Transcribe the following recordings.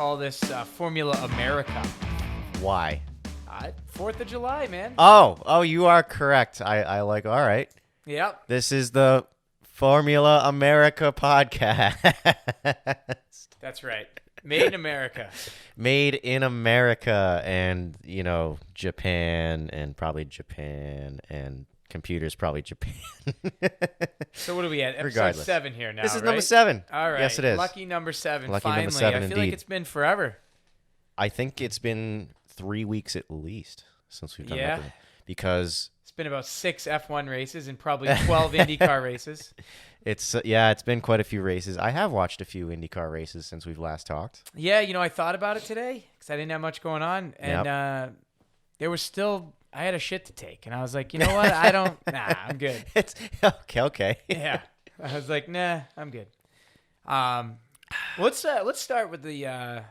call this Formula America. Why? 4th of July, man. Oh, you are correct. I like, all right. Yep. This is the Formula America podcast. That's right. Made in America. Made in America, and, Japan, and computers probably Japan. So what are we at? Episode Regardless. 7 here now, This is right? number 7. All right. Yes, it is. Lucky number 7, Lucky finally. number 7, I feel indeed. like it's been forever. I think it's been 3 weeks at least since we've done Yeah. that. Because It's been about 6 F1 races and probably 12 IndyCar races. it's been quite a few races. I have watched a few IndyCar races since we've last talked. Yeah, I thought about it today because I didn't have much going on. And there was still, I had a shit to take. And I was like, you know what? I'm good. It's okay. Yeah. I was like, nah, I'm good. Let's start with the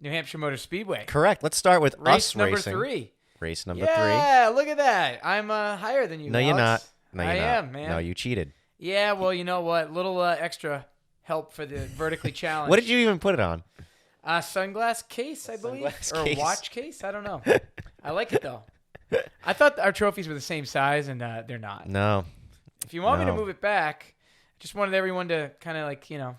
New Hampshire Motor Speedway. Correct. Let's start with Race us number racing. 3. Race number 3. Yeah, look at that. I'm higher than you, No, you're not. Alex. No, you're I not. am, man. No, you cheated. Yeah, well, you know what? Little extra help for the vertically challenged. What did you even put it on? Sunglass case, I believe, Sunglass or case. watch case. I don't know. I like it though. I thought our trophies were the same size, and they're not. No. If you want me to No. move it back, I just wanted everyone to kind of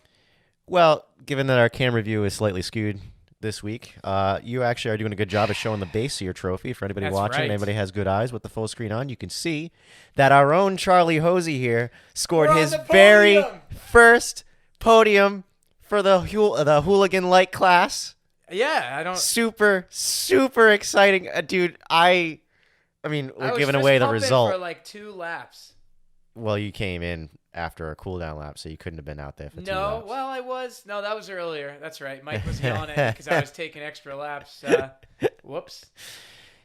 Well, given that our camera view is slightly skewed this week, you actually are doing a good job of showing the base of your trophy. For anybody That's watching, right. anybody has good eyes with the full screen on, you can see that our own Charlie Hosey here scored We're on his the very podium! first podium for the Hooligan light class. Yeah, I don't. Super, super exciting, dude. I mean, I we're was giving fist away the pumping result. for like 2 laps. Well, you came in after a cool down lap, so you couldn't have been out there for 2 No, laps. well, I was. No, that was earlier. That's right. Mike was yelling at me because I was taking extra laps. Whoops.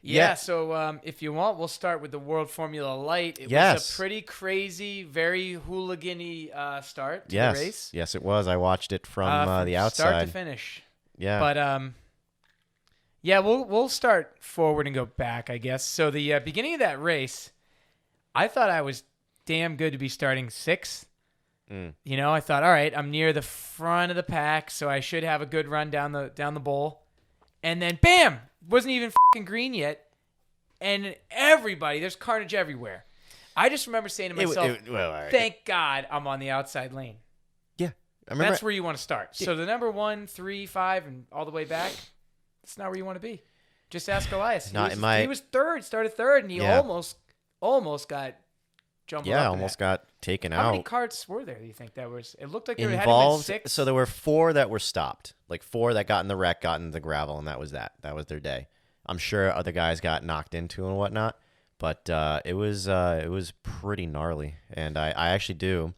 Yeah, Yeah. so if you want, we'll start with the World Formula Light. It was Yes. a pretty crazy, very hooligan-y start to Yes, the race. yes, it was. I watched it from the Start outside. to finish. Yeah, But yeah, we'll start forward and go back, I guess. So the beginning of that race, I thought I was damn good to be starting 6th. I thought, all right, I'm near the front of the pack, so I should have a good run down the bowl. And then, bam, wasn't even fucking green yet, and there's carnage everywhere. I just remember saying to myself, all right. thank God I'm on the outside lane. Yeah, I remember. That's where you want to start. So the number 1, 3, 5, and all the way back, that's not where you want to be. Just ask Elias. He was third, started third, and he Yeah. almost got jumbled Yeah, up in almost that. got taken How many out. carts were there, do you think that was? It looked like there had to have Involved. been 6. So there were 4 that were stopped. Like 4 that got in the wreck, got in the gravel, and that was that. That was their day. I'm sure other guys got knocked into and whatnot, but it was pretty gnarly. And I actually do.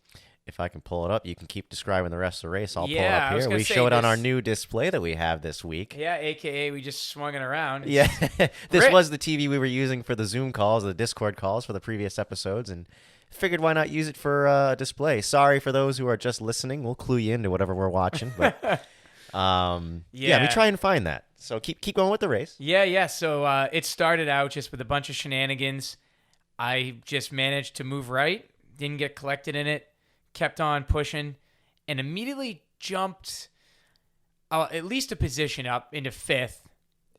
If I can pull it up, you can keep describing the rest of the race. I'll pull it Yeah, I up was here. gonna We say show it on our this- new display that we have this week. Yeah, a.k.a. we just swung it around. Yeah, this Rick. was the TV we were using for the Zoom calls, the Discord calls for the previous episodes, and figured why not use it for a display. Sorry for those who are just listening. We'll clue you into whatever we're watching, but yeah, we try and find that. So keep going with the race. Yeah. So it started out just with a bunch of shenanigans. I just managed to move right, didn't get collected in it, kept on pushing, and immediately jumped at least a position up into 5th,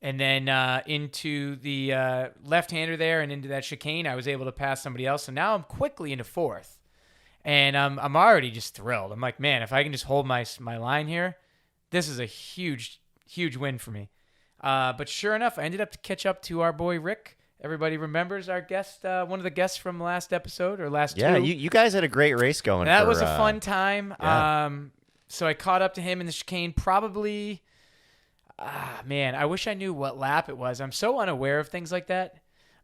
and then into the left-hander there and into that chicane. I was able to pass somebody else, so now I'm quickly into 4th, and I'm already just thrilled. I'm like, man, if I can just hold my line here, this is a huge win for me. But sure enough, I ended up to catch up to our boy Rick. Everybody remembers our guest, one of the guests from last episode or last 2. Yeah, you guys had a great race going. That was a fun time. yeah. So I caught up to him in the chicane probably, man, I wish I knew what lap it was. I'm so unaware of things like that.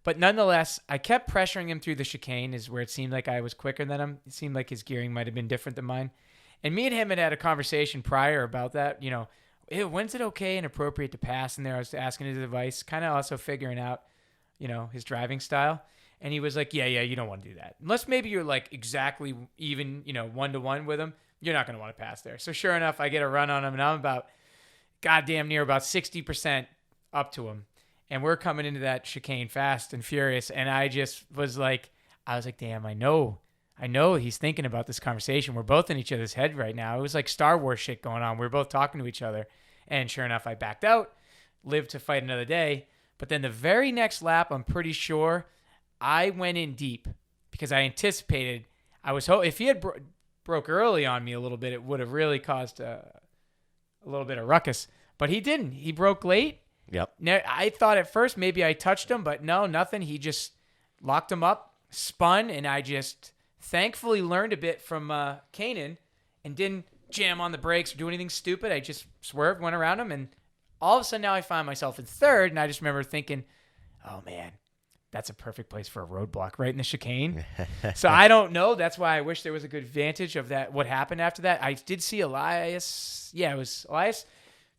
But nonetheless, I kept pressuring him through the chicane is where it seemed like I was quicker than him. It seemed like his gearing might have been different than mine. And me and him had a conversation prior about that, when's it okay and appropriate to pass in there? I was asking his advice, kind of also figuring out, his driving style. And he was like, yeah, you don't want to do that. Unless maybe you're like exactly even, 1-to-1 with him, you're not going to want to pass there. So sure enough, I get a run on him and I'm about goddamn near about 60% up to him. And we're coming into that chicane fast and furious. And I was like, damn, I know he's thinking about this conversation. We're both in each other's head right now. It was like Star Wars shit going on. We're both talking to each other. And sure enough, I backed out, lived to fight another day. But then the very next lap, I'm pretty sure I went in deep because I anticipated if he had broke early on me a little bit, it would have really caused a little bit of ruckus. But he didn't. He broke late. Yep. Now, I thought at first maybe I touched him, but no, nothing. He just locked him up, spun, and I just thankfully learned a bit from Kanan and didn't jam on the brakes or do anything stupid. I just swerved, went around him, and all of a sudden now I find myself in third, and I just remember thinking, oh, man, that's a perfect place for a roadblock right in the chicane. So I don't know. That's why I wish there was a good vantage of that. What happened after that? I did see Elias. Yeah, it was Elias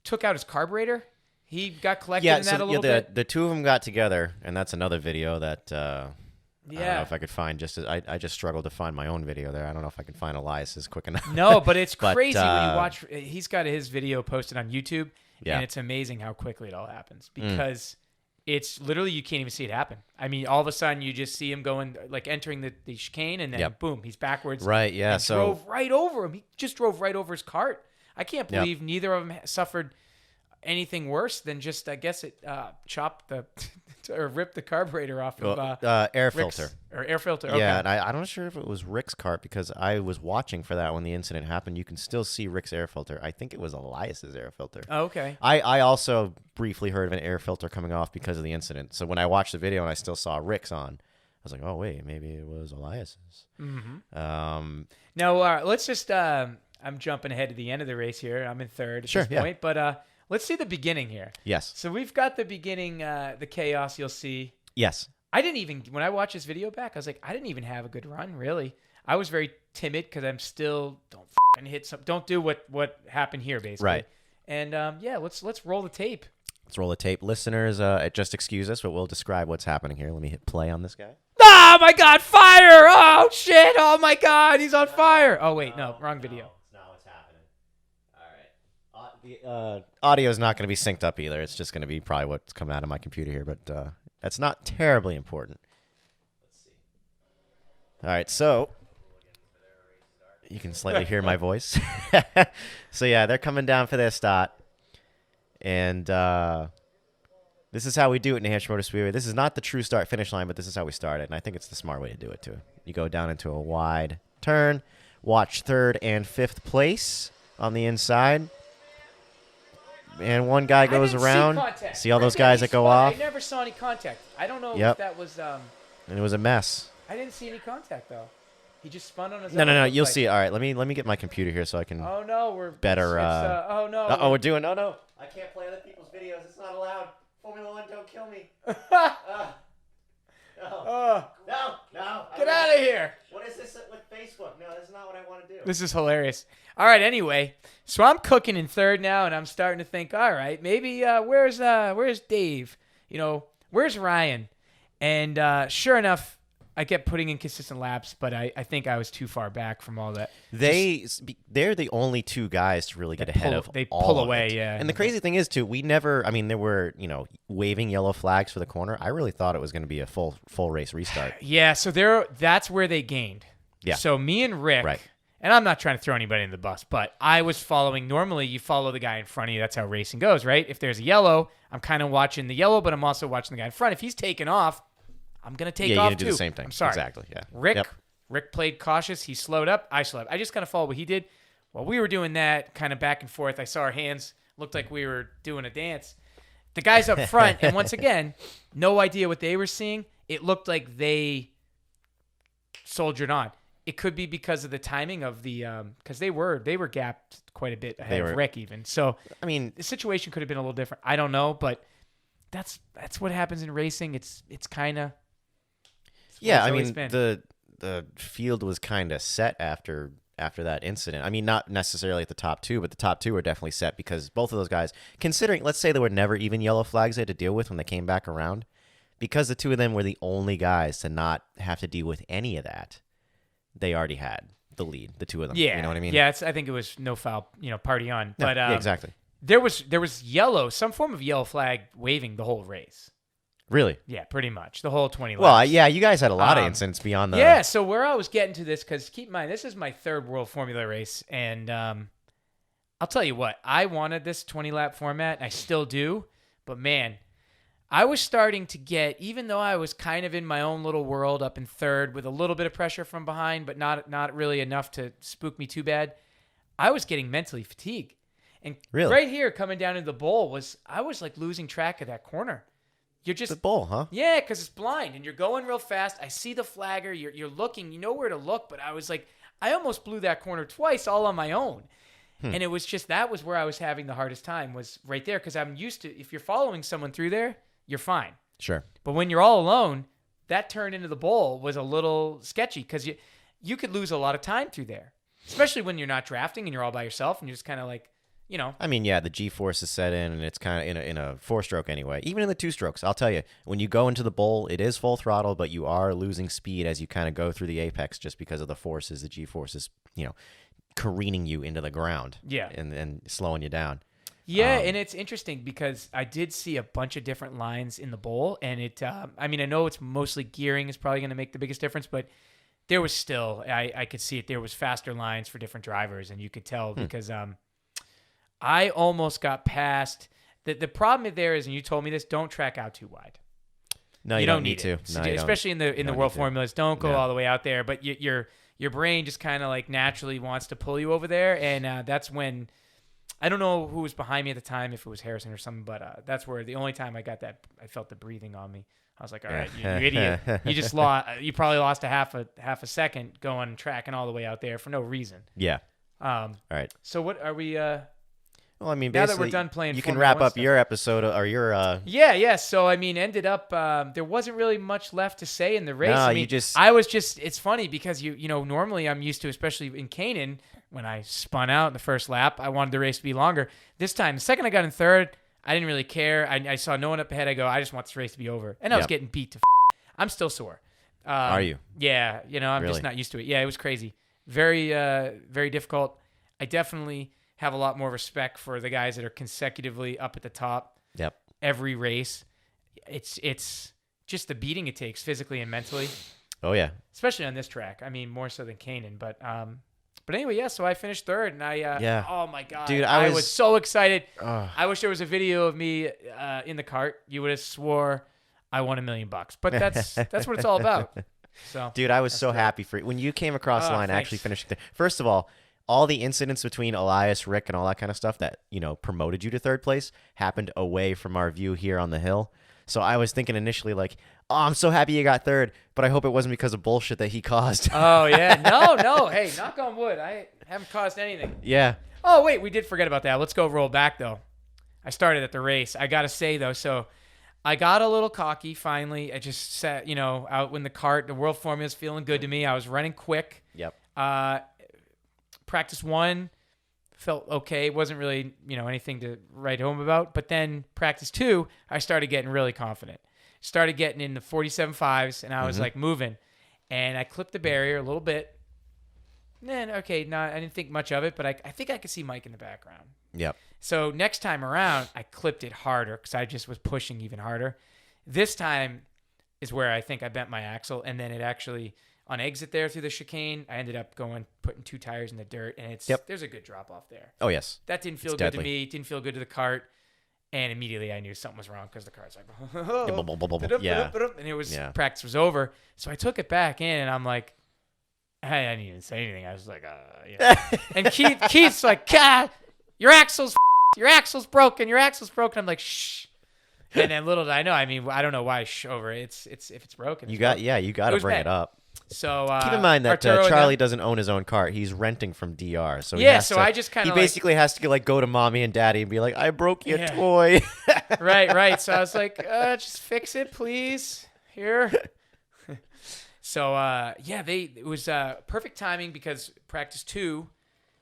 took out his carburetor. He got collected in that a little bit. The two of them got together, and that's another video that I don't Yeah. know if I could find. I just struggled to find my own video there. I don't know if I can find Elias's quick enough. No, but it's But, crazy when you watch. He's got his video posted on YouTube, Yeah. and it's amazing how quickly it all happens because it's literally you can't even see it happen. I mean, all of a sudden you just see him going like entering the chicane, and then Yep. boom, he's backwards. Right, yeah, and so- drove right over him. He just drove right over his cart. I can't Yep. believe neither of them suffered anything worse than just I guess it chopped the or ripped the carburetor off of air Rick's- filter. or air filter. Okay. Yeah, and I'm not sure if it was Rick's cart because I was watching for that when the incident happened. You can still see Rick's air filter. I think it was Elias's air filter. Oh, okay. I also briefly heard of an air filter coming off because of the incident. So when I watched the video and I still saw Rick's on, I was like, oh, wait, maybe it was Elias's. Mm-hmm. Now, let's just I'm jumping ahead to the end of the race here. I'm in third at Sure, this yeah. point, but let's see the beginning here. Yes. So we've got the beginning, the chaos you'll see. Yes. I didn't even, when I watched this video back, I was like, I didn't even have a good run, really. I was very timid because I'm still, don't do what happened here, basically. Right. And yeah, let's roll the tape. Let's roll the tape. Listeners, just excuse us, but we'll describe what's happening here. Let me hit play on this guy. Oh my God, fire! Oh shit! Oh my God, he's on fire! Oh wait, no, wrong video. It's not what's happening. All right. The audio is not going to be synced up either. It's just going to be probably what's coming out of my computer here, but that's not terribly important. Let's see. All right, so you can slightly hear my voice. So yeah, they're coming down for their start, and this is how we do it in New Hampshire Motor Speedway. This is not the true start-finish line, but this is how we start it, and I think it's the smart way to do it, too. You go down into a wide turn, watch third and fifth place on the inside, and one guy goes around. See all those guys that go off? I never saw any contact. I don't know Yep. if that was... And it was a mess. I didn't see any contact, though. He just spun on his No, own. no, no. It You'll looked see. All right, let me get my computer here so I can Oh, no, we're... better. oh, no. Oh, we're doing. No. I can't play other people's videos. It's not allowed. Formula One, don't kill me. No. Get out of here. What is this with Facebook? No, that's not what I want to do. This is hilarious. All right, anyway, so I'm cooking in third now, and I'm starting to think, all right, maybe where's Dave? Where's Ryan? And sure enough, I kept putting in consistent laps, but I think I was too far back from all that. They're the only two guys to really get ahead of. They all pull of away, it. yeah. And the crazy thing is too, we never. I mean, there were waving yellow flags for the corner. I really thought it was going to be a full race restart. Yeah, so that's where they gained. Yeah. So me and Rick, Right. and I'm not trying to throw anybody in the bus, but I was following. Normally, you follow the guy in front of you. That's how racing goes, right? If there's a yellow, I'm kind of watching the yellow, but I'm also watching the guy in front. If he's taking off, I'm gonna take Yeah, you're off gonna do too. the same thing. I'm sorry. Exactly. Yeah. Rick played cautious. He slowed up. I slowed up. I just kind of followed what he did. While we were doing that, kind of back and forth, I saw our hands looked like we were doing a dance. The guys up front, and once again, no idea what they were seeing. It looked like they soldiered on. It could be because of the timing of the because they were gapped quite a bit ahead of Rick even. So I mean, the situation could have been a little different. I don't know, but that's what happens in racing. It's kind of yeah. I mean, the field was kind of set after that incident. I mean, not necessarily at the top two, but the top two were definitely set because both of those guys, considering, let's say there were never even yellow flags they had to deal with when they came back around, because the two of them were the only guys to not have to deal with any of that. They already had the lead, the two of them. Yeah, you know what I mean? Yeah, I think it was no foul, party on. No, but yeah, exactly. There was yellow, some form of yellow flag waving the whole race. Really? Yeah, pretty much the whole 20 laps. Well, yeah, you guys had a lot of incidents beyond the. Yeah, so where I was getting to this, because keep in mind, this is my third World Formula race, and I'll tell you what, I wanted this 20-lap format, and I still do, but man, I was starting to get, even though I was kind of in my own little world up in third with a little bit of pressure from behind, but not really enough to spook me too bad, I was getting mentally fatigued. And Really? right here coming down into the bowl I was like losing track of that corner. You're just The bowl, huh? Yeah, because it's blind and you're going real fast. I see the flagger. You're looking. You know where to look. But I was like, I almost blew that corner twice all on my own. And it was just that was where I was having the hardest time was right there because I'm used to if you're following someone through there, you're fine. Sure. But when you're all alone, that turn into the bowl was a little sketchy because you could lose a lot of time through there, especially when you're not drafting and you're all by yourself and you're just kind of like, you know. I mean, yeah, the G-force is set in, and it's kind of in a 4-stroke anyway. Even in the 2-strokes, I'll tell you, when you go into the bowl, it is full throttle, but you are losing speed as you kind of go through the apex just because of the forces. The G-force is, careening you into the ground. Yeah. And slowing you down. Yeah, and it's interesting because I did see a bunch of different lines in the bowl, and I know it's mostly gearing is probably going to make the biggest difference, but there was still, I could see it, there was faster lines for different drivers, and you could tell because I almost got past, the problem there is, and you told me this, don't track out too wide. No, you don't need to. So No, especially in the world formulas, don't go Yeah. all the way out there, but your brain just kind of like naturally wants to pull you over there, and that's when I don't know who was behind me at the time, if it was Harrison or something, but that's where the only time I got that I felt the breathing on me. I was like, all right, you idiot, you just lost. You probably lost a half a second going tracking all the way out there for no reason. Yeah. All right. So what are we? Well, I mean, now that basically, we're done playing, you can Formula wrap 1 up stuff. your episode or your. Yeah. So I mean, ended up there wasn't really much left to say in the race. No, I mean, you just. I was just. It's funny because you know normally I'm used to, especially in Canaan, when I spun out in the first lap, I wanted the race to be longer. This time, the second I got in third, I didn't really care. I saw no one up ahead. I go, I just want this race to be over, and I was getting beat to. I'm still sore. Are you? Yeah. I'm Really? just not used to it. Yeah, it was crazy. Very, very difficult. I definitely have a lot more respect for the guys that are consecutively up at the top. Yep. Every race. It's just the beating it takes physically and mentally, Oh yeah. especially on this track. I mean, more so than Canaan, but anyway, yeah. So I finished third, and Yeah. Oh my god, Dude, I was so excited. Ugh. I wish there was a video of me in the cart. You would have swore I won $1 million, but that's what it's all about. So, Dude, I was so great. happy for you. When you came across the line, Thanks. actually finishing third. First of all the incidents between Elias, Rick, and all that kind of stuff that, promoted you to third place happened away from our view here on the hill. So I was thinking initially like, oh, I'm so happy you got third, but I hope it wasn't because of bullshit that he caused. Oh, yeah. No. Hey, knock on wood. I haven't caused anything. Yeah. Oh, wait. We did forget about that. Let's go roll back, though. I started at the race. I got to say, though, so I got a little cocky finally. I just sat, out in the cart. The World Formula's feeling good to me. I was running quick. Yep. Practice 1 felt okay. It wasn't really, anything to write home about. But then practice 2, I started getting really confident. Started getting in the 47.5s, and I was like moving. And I clipped the barrier a little bit. Then, okay, I didn't think much of it, but I think I could see Mike in the background. Yep. So next time around, I clipped it harder because I just was pushing even harder. This time is where I think I bent my axle, and then it actually, on exit there through the chicane, I ended up putting 2 tires in the dirt, and there's a good drop off there. Oh, yes. That didn't feel It's good deadly. to me. It didn't feel good to the cart, and immediately I knew something was wrong because the cart's like, Yeah. and it was Yeah. practice was over. So I took it back in, and I'm like, I didn't even say anything. I was like, And Keith's like, God, your axle's broken. Your axle's broken. I'm like, shh. And then little did I know. I mean, I don't know why shh over it. It's if it's broken. You got to was bring bad. it up. So Keep in mind that Arturo and Charlie them- doesn't own his own cart. He's renting from DR. So I just kind he of basically has to go to mommy and daddy and be like, I broke your Yeah. toy. right. So I was like, just fix it, please. Here. So it was perfect timing because practice 2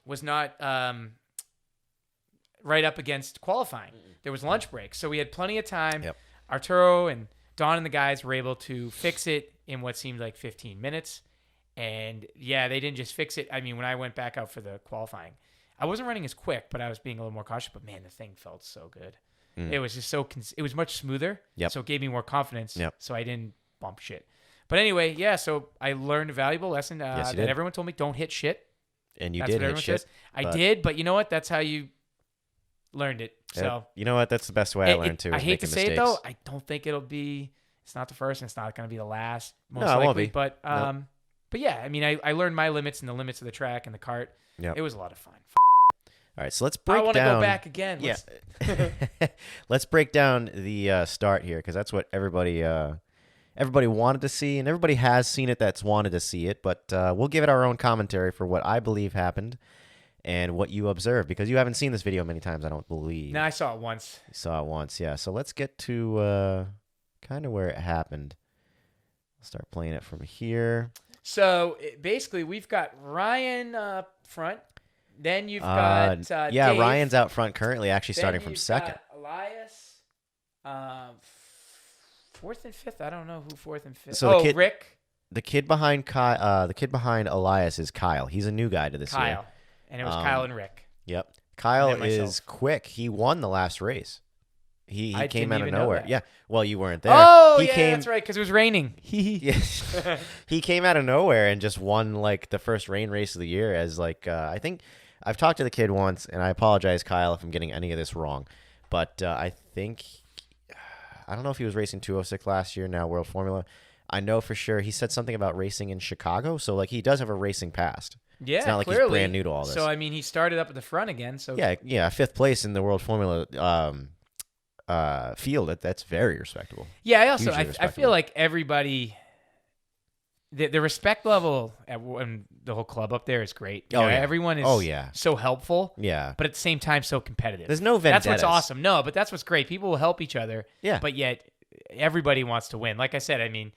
was not right up against qualifying. There was lunch break, so we had plenty of time. Yep. Arturo and Don and the guys were able to fix it in what seemed like 15 minutes. And yeah, they didn't just fix it. I mean, when I went back out for the qualifying, I wasn't running as quick, but I was being a little more cautious. But man, the thing felt so good. It was just it was much smoother. Yep. So it gave me more confidence. Yep. So I didn't bump shit. But anyway, yeah, so I learned a valuable lesson Yes, you that did. everyone told me, don't hit shit. And you That's did what hit everyone shit. says. I did, but you know what? That's how you learned it. So you know what? That's the best way I learned too. I is hate to making say it mistakes. though. I don't think it'll be. It's not the first, and it's not going to be the last. Most No, it likely. won't be. But Nope. but yeah, I mean, I learned my limits and the limits of the track and the cart. Yep. It was a lot of fun. All right, so let's I break want to down. go back again. Yeah. Let's break down the start here because that's what everybody wanted to see, and everybody has seen it that's wanted to see it. But we'll give it our own commentary for what I believe happened and what you observed because you haven't seen this video many times. I don't believe. No, I saw it once. You saw it once, yeah. So let's get to kind of where it happened. I'll start playing it from here. So basically, we've got Ryan up front. Then you've got Dave. Ryan's out front currently, actually Then starting from you've second. got Elias, fourth and fifth. I don't know who fourth and fifth. So Rick. The kid behind the kid behind Elias is Kyle. He's a new guy to this year. Kyle. And it was Kyle and Rick. Yep. Kyle And then is myself. quick. He won the last race. He I came didn't out of even know nowhere. that. Yeah. Well, you weren't there. Oh, he yeah, came, that's right, because it was raining. Yes. He came out of nowhere and just won like the first rain race of the year as like I think I've talked to the kid once, and I apologize, Kyle, if I'm getting any of this wrong, but I think I don't know if he was racing 206 last year. Now World Formula. I know for sure he said something about racing in Chicago, so like he does have a racing past. Yeah, it's not like clearly. he's brand new to all this. So I mean, he started up at the front again. So Yeah, fifth place in the World Formula field. That's very respectable. yeah. I also Hugely I feel respectable. like everybody, the respect level at the whole club up there is great. You know, yeah. everyone is Oh, yeah. so helpful. Yeah. But at the same time, so competitive. There's no That's vendettas. what's awesome. No, but that's what's great. People will help each other. Yeah. But yet, everybody wants to win. Like I said, I mean,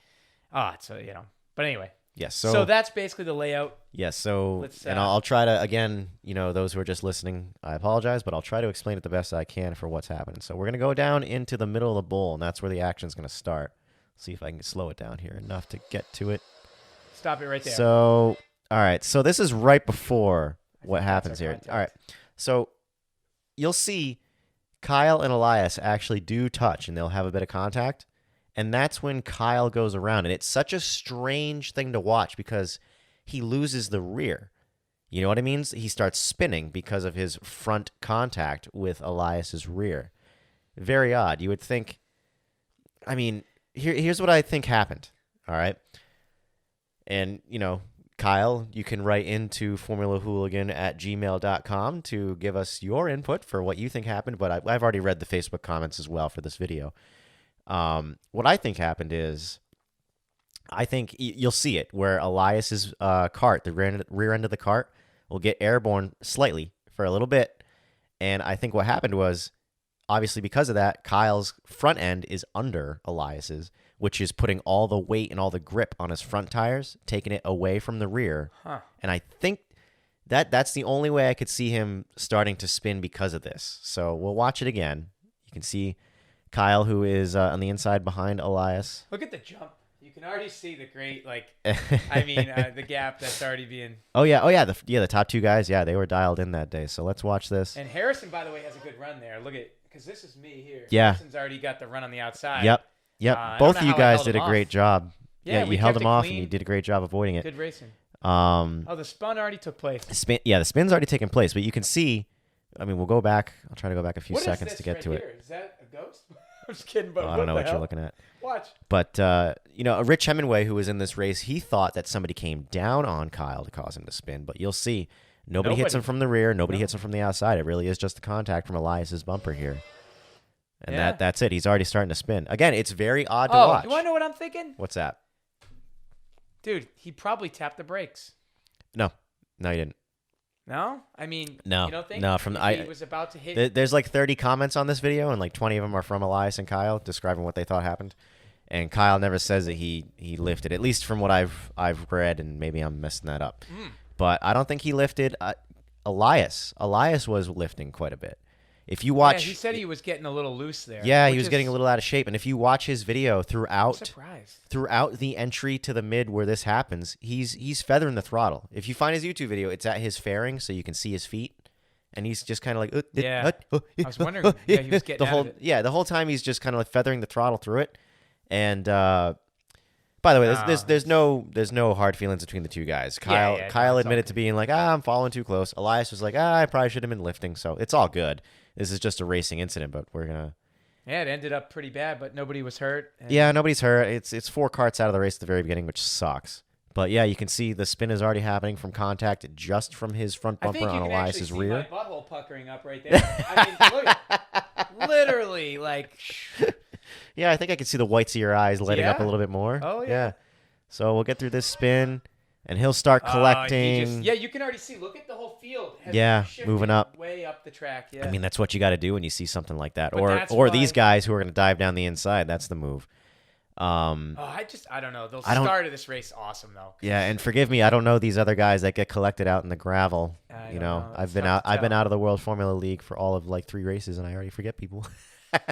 it's you know. But anyway. Yes. So that's basically the layout. Yes. So, Let's, and I'll try to, again, you know, those who are just listening, I apologize, but I'll try to explain it the best I can for what's happening. So we're going to go down into the middle of the bowl, and that's where the action's going to start. See if I can slow it down here enough to get to it. Stop it right there. So, all right. So this is right before what happens our here. contact. All right. So you'll see Kyle and Elias actually do touch, and they'll have a bit of contact. And that's when Kyle goes around. And it's such a strange thing to watch because he loses the rear. You know what I mean? He starts spinning because of his front contact with Elias's rear. Very odd. You would think, I mean, here's what I think happened. All right. And, you know, Kyle, you can write into formulahooligan@gmail.com to give us your input for what you think happened. But I've already read the Facebook comments as well for this video. What I think happened is, I think you'll see it where Elias's cart, the rear end of the cart, will get airborne slightly for a little bit. And I think what happened was, obviously because of that, Kyle's front end is under Elias's, which is putting all the weight and all the grip on his front tires, taking it away from the rear. Huh. And I think that's the only way I could see him starting to spin because of this. So we'll watch it again. You can see Kyle, who is on the inside behind Elias. Look at the jump. You can already see the great, like, I mean, the gap that's already being. The top two guys, yeah, they were dialed in that day. So let's watch this. And Harrison, by the way, has a good run there. Look at, because this is me here. Yeah. Harrison's already got the run on the outside. Yep. I don't Both know of you how I guys held did a him great off. job. Yeah, you we held kept him it off, clean. and you did a great job avoiding it. Good racing. Um, The spun already took place. the spin's already taken place, but you can see. I mean, we'll go back. I'll try to go back a few What is seconds this to get right to here? Is that a ghost? I'm just kidding, but it. I don't know the what you're hell? looking at. Watch. But, you know, Rich Hemingway, who was in this race, he thought that somebody came down on Kyle to cause him to spin. But you'll see, nobody hits him from the rear. Nobody hits him from the outside. It really is just the contact from Elias's bumper here. And Yeah. that's it. He's already starting to spin. Again, it's very odd to Oh, watch. you want to know what I'm thinking? What's that? Dude, he probably tapped the brakes. No, he didn't. No? I mean, No. you don't think? No, He was about to hit. There's like 30 comments on this video, and like 20 of them are from Elias and Kyle describing what they thought happened. And Kyle never says that he lifted, at least from what I've read, and maybe I'm messing that up. But I don't think he lifted. Elias was lifting quite a bit. If you watch, he said he was getting a little loose there. yeah, he which was is- getting a little out of shape. And if you watch his video I'm throughout surprised. the entry to the mid where this happens, he's feathering the throttle. If you find his YouTube video, it's at his fairing, so you can see his feet, and he's just kind of like, Yeah. I was wondering. Yeah, he was getting the out whole of it. the whole time he's just kind of like feathering the throttle through it, and By the way, No, there's no hard feelings between the two guys. Yeah, yeah, Kyle no, it's all admitted good. to being like, I'm falling too close. Elias was like, I probably should have been lifting. So it's all good. This is just a racing incident, but we're gonna. Yeah, it ended up pretty bad, but nobody was hurt. And Yeah, nobody's hurt. It's 4 carts out of the race at the very beginning, which sucks. But yeah, you can see the spin is already happening from contact just from his front I bumper think you on can Elias's actually see rear. my butthole puckering up right there. I mean, look at literally like. Yeah, I think I can see the whites of your eyes lighting up a Yeah. little bit more. Oh, yeah. So we'll get through this spin, and he'll start He collecting. yeah, you can already see. Look at the whole field. has Yeah, shifted moving up. way up the track. Yeah. I mean, that's what you got to do when you see something like that, But that's or these why- guys who are going to dive down the inside. That's the move. I don't know. The I don't- start of this race, awesome though. Yeah, and forgive me, I don't know these other guys that get collected out in the gravel. I You don't know, know. I've It's been tough out. to I've been tell. out of the World Formula League for all of like 3 races, and I already forget people. But,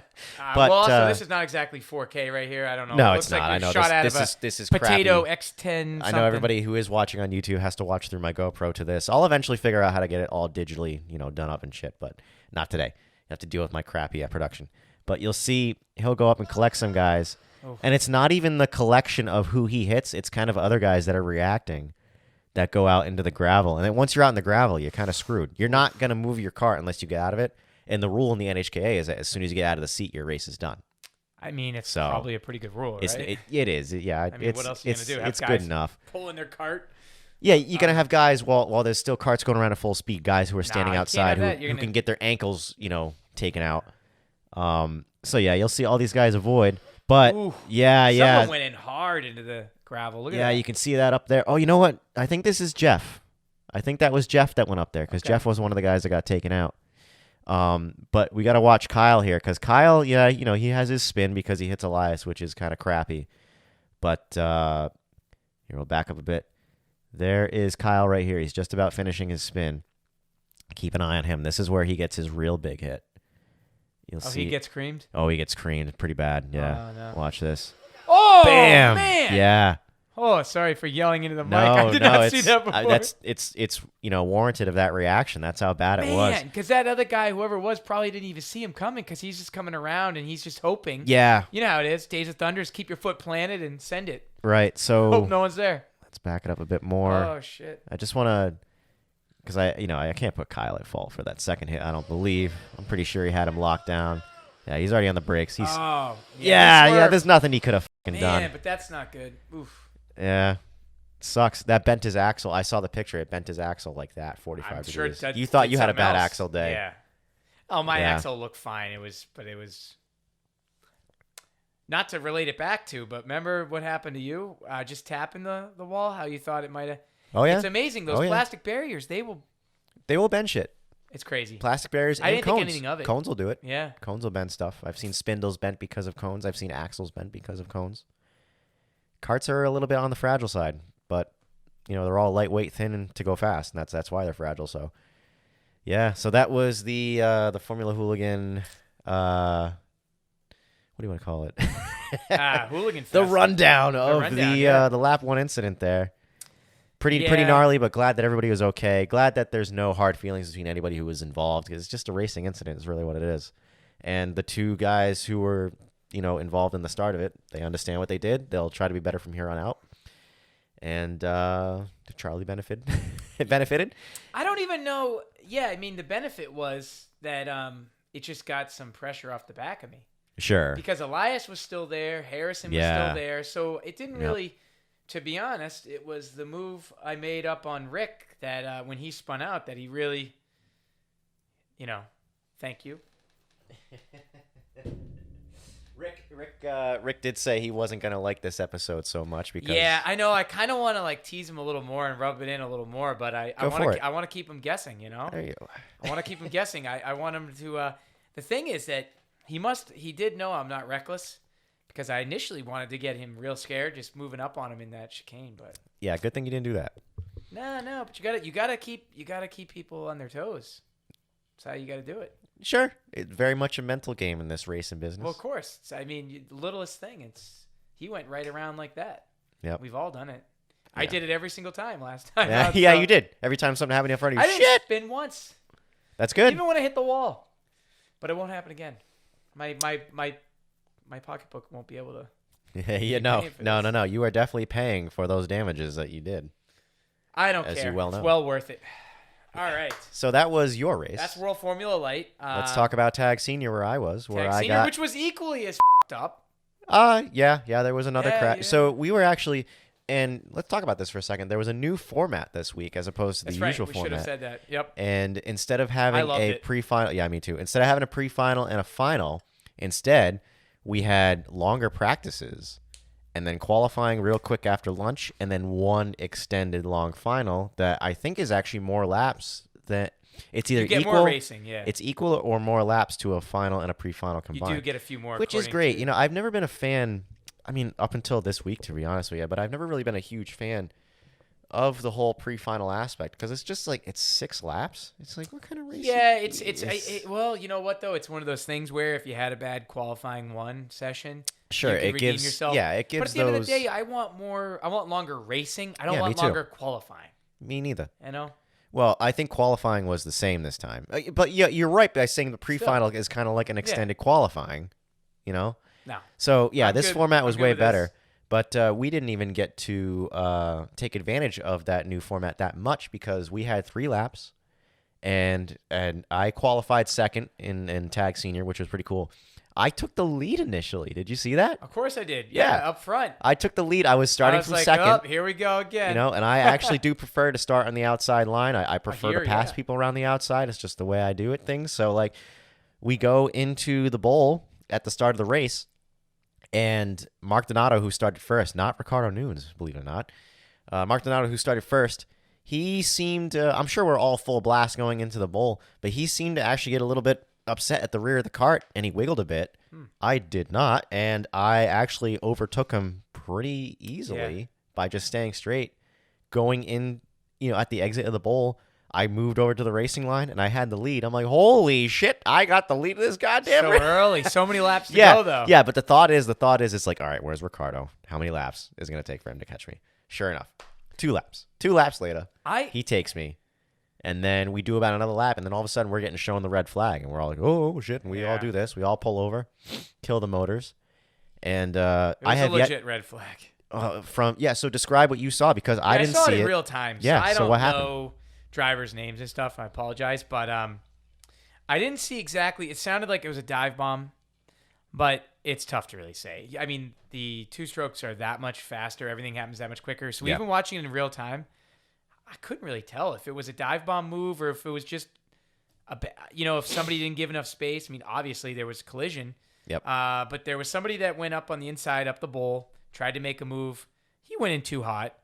Well, also, this is not exactly 4K right here. I don't know. No, It it's looks like not. I we've know shot out this of a is this is potato crappy. X10. I know everybody who is watching on YouTube has to watch through my GoPro to this. I'll eventually figure out how to get it all digitally, done up and shit, but not today. You have to deal with my crappy production. But you'll see he'll go up and collect some guys, and it's not even the collection of who he hits. It's kind of other guys that are reacting that go out into the gravel. And then once you're out in the gravel, you're kind of screwed. You're not going to move your cart unless you get out of it. And the rule in the NHKA is that as soon as you get out of the seat, your race is done. I mean, it's So, probably a pretty good rule, right? It is. Yeah, I mean, it's, what else are you it's, gonna do? Have it's guys good enough. pulling their cart. Yeah, you're going to have guys while there's still carts going around at full speed, guys who are standing you can't outside have that. who You're can gonna- get their ankles, taken out. So yeah, you'll see all these guys avoid. But Ooh, yeah. Someone went in hard into the gravel. Look at Yeah, that. you can see that up there. Oh, you know what? I think this is Jeff. I think that was Jeff that went up there because Okay. Jeff was one of the guys that got taken out. But we got to watch Kyle here because Kyle, yeah, he has his spin because he hits Elias, which is kind of crappy. But here, we'll back up a bit. There is Kyle right here. He's just about finishing his spin. Keep an eye on him. This is where he gets his real big hit. You'll see. He gets creamed. Oh, he gets creamed pretty bad. Yeah. Oh, no. Watch this. Oh, Bam. man. Yeah. Oh, sorry for yelling into the mic. No, I did not it's, see that before. it's warranted of that reaction. That's how bad it was. Man, because that other guy, whoever it was, probably didn't even see him coming because he's just coming around and he's just hoping. Yeah, You know how it is. Days of Thunders, keep your foot planted and send it. right. So Hope no one's there. let's back it up a bit more. Oh, shit. I just want to, because I can't put Kyle at fault for that second hit. I don't believe. I'm pretty sure he had him locked down. Yeah, he's already on the brakes. He's Oh, yeah. swerve. There's nothing he could have fucking Man, done. but that's not good. Oof. Yeah, sucks. That bent his axle. I saw the picture. It bent his axle like that, 45 I'm degrees. sure that You thought did you had a something bad else. axle day. Yeah. Oh, my Yeah. axle looked fine. It was not to relate it back to, but remember what happened to you? Just tapping the wall. How you thought it might have. Oh yeah. It's amazing. Those Oh, yeah. plastic barriers. They will. They will bend shit. It's crazy. Plastic barriers I and didn't cones. think anything of it. Cones will do it. Yeah. Cones will bend stuff. I've seen spindles bent because of cones. I've seen axles bent because of cones. Carts are a little bit on the fragile side, but they're all lightweight, thin, and to go fast, and that's why they're fragile. So, yeah. So that was the Formula Hooligan. What do you want to call it? Hooligan The Fest. rundown of rundown, yeah. the lap 1 incident there. Pretty Yeah. gnarly, but glad that everybody was okay. Glad that there's no hard feelings between anybody who was involved because it's just a racing incident is really what it is. And the 2 guys who were, involved in the start of it, they understand what they did. They'll try to be better from here on out. And Charlie benefited. It benefited. I don't even know. Yeah, I mean, the benefit was that it just got some pressure off the back of me. Sure. Because Elias was still there, Harrison was Yeah. still there, so it didn't Yep. really. To be honest, it was the move I made up on Rick that when he spun out, that he really, thank you. Rick did say he wasn't gonna like this episode so much because Yeah, I know. I kind of want to tease him a little more and rub it in a little more, but I Go for it. want to keep him guessing. There you go. I want to keep him guessing. I want him to. The thing is that he did know I'm not reckless because I initially wanted to get him real scared, just moving up on him in that chicane. But Yeah, good thing you didn't do that. no. But you gotta keep people on their toes. That's how you gotta do it. Sure, it's very much a mental game in this race and business. Well, of course. I mean, the littlest thing. He went right around like that. Yep. We've all done it. I Yeah. did it every single time last time. Yeah, out, yeah, so- you did. Every time something happened in front of I you, didn't shit. spin once. That's good. Even when I hit the wall. But it won't happen again. My pocketbook won't be able to Yeah, no. You are definitely paying for those damages that you did. I don't as care. You well know. It's well worth it. All right. So that was your race. That's World Formula Light. Let's talk about Tag Senior, where I was. Tag Senior, which was equally as f***ed up. Yeah, there was another crash. Yeah. So we were actually, and let's talk about this for a second. There was a new format this week as opposed to the usual format. We should have said that. Yep. And instead of having a it. pre-final, yeah, me too. Instead of having a pre-final and a final, instead we had longer practices, and then qualifying real quick after lunch, and then one extended long final that I think is actually more laps than. It's either you get equal, more racing, yeah. It's equal or more laps to a final and a pre-final combined. You do get a few more, which is great. I've never been a fan. I mean, up until this week, to be honest with you, but I've never really been a huge fan of the whole pre-final aspect because it's just like it's 6 laps. It's like what kind of race? Yeah, well, you know what though? It's one of those things where if you had a bad qualifying one session, sure, you can it gives yourself. Yeah, it gives. But at the end of the day, I want longer racing. I don't want longer qualifying. Me neither. You know. Well, I think qualifying was the same this time. But yeah, you're right by saying the pre-final is kind of like an extended qualifying, No. So, yeah, this format was way better. But we didn't even get to take advantage of that new format that much because we had 3 laps, and I qualified second in Tag Senior, which was pretty cool. I took the lead initially. Did you see that? Of course I did. Yeah, up front. I took the lead. I was starting from second. Oh, here we go again. And I actually do prefer to start on the outside line. I prefer to pass people around the outside. It's just the way I do it. So, we go into the bowl at the start of the race, and Mark Donato, who started first, not Ricardo Nunes, believe it or not. Mark Donato, who started first, he seemed, I'm sure we're all full blast going into the bowl, but he seemed to actually get a little bit upset at the rear of the cart, and he wiggled a bit. I did not, and I actually overtook him pretty easily by just staying straight. Going in, at the exit of the bowl, I moved over to the racing line, and I had the lead. I'm like, holy shit, I got the lead of this goddamn race. So early, so many laps to go, though. Yeah, but the thought is, it's like, all right, where's Ricardo? How many laps is it going to take for him to catch me? Sure enough, 2 laps. 2 laps later, he takes me. And then we do about another lap, and then all of a sudden we're getting shown the red flag, and we're all like, "Oh shit!" And we all do this. We all pull over, kill the motors, and I have a legit red flag. So describe what you saw because I didn't see it. I saw it in real time. So yeah. I don't what happened? know drivers' names and stuff. I apologize, but I didn't see exactly. It sounded like it was a dive bomb, but it's tough to really say. I mean, the 2 strokes are that much faster. Everything happens that much quicker. So we've been watching it in real time. I couldn't really tell if it was a dive bomb move or if it was just if somebody didn't give enough space. I mean, obviously there was collision. Yep. But there was somebody that went up on the inside, up the bowl, tried to make a move. He went in too hot.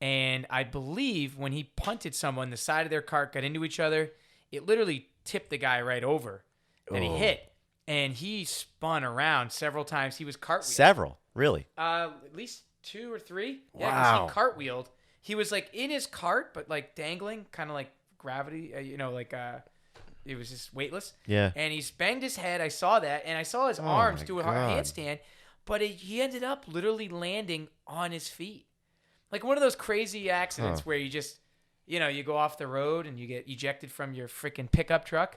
And I believe when he punted someone, the side of their cart got into each other. It literally tipped the guy right over. And he hit. And he spun around several times. He was cartwheeled. Several? Really? At least 2 or 3. Wow. Yeah, he cartwheeled. He was in his cart, but dangling, kind of like gravity, it was just weightless. Yeah. And he banged his head. I saw that, and I saw his arms do a handstand, but he ended up literally landing on his feet. Like one of those crazy accidents where you just, you go off the road and you get ejected from your freaking pickup truck.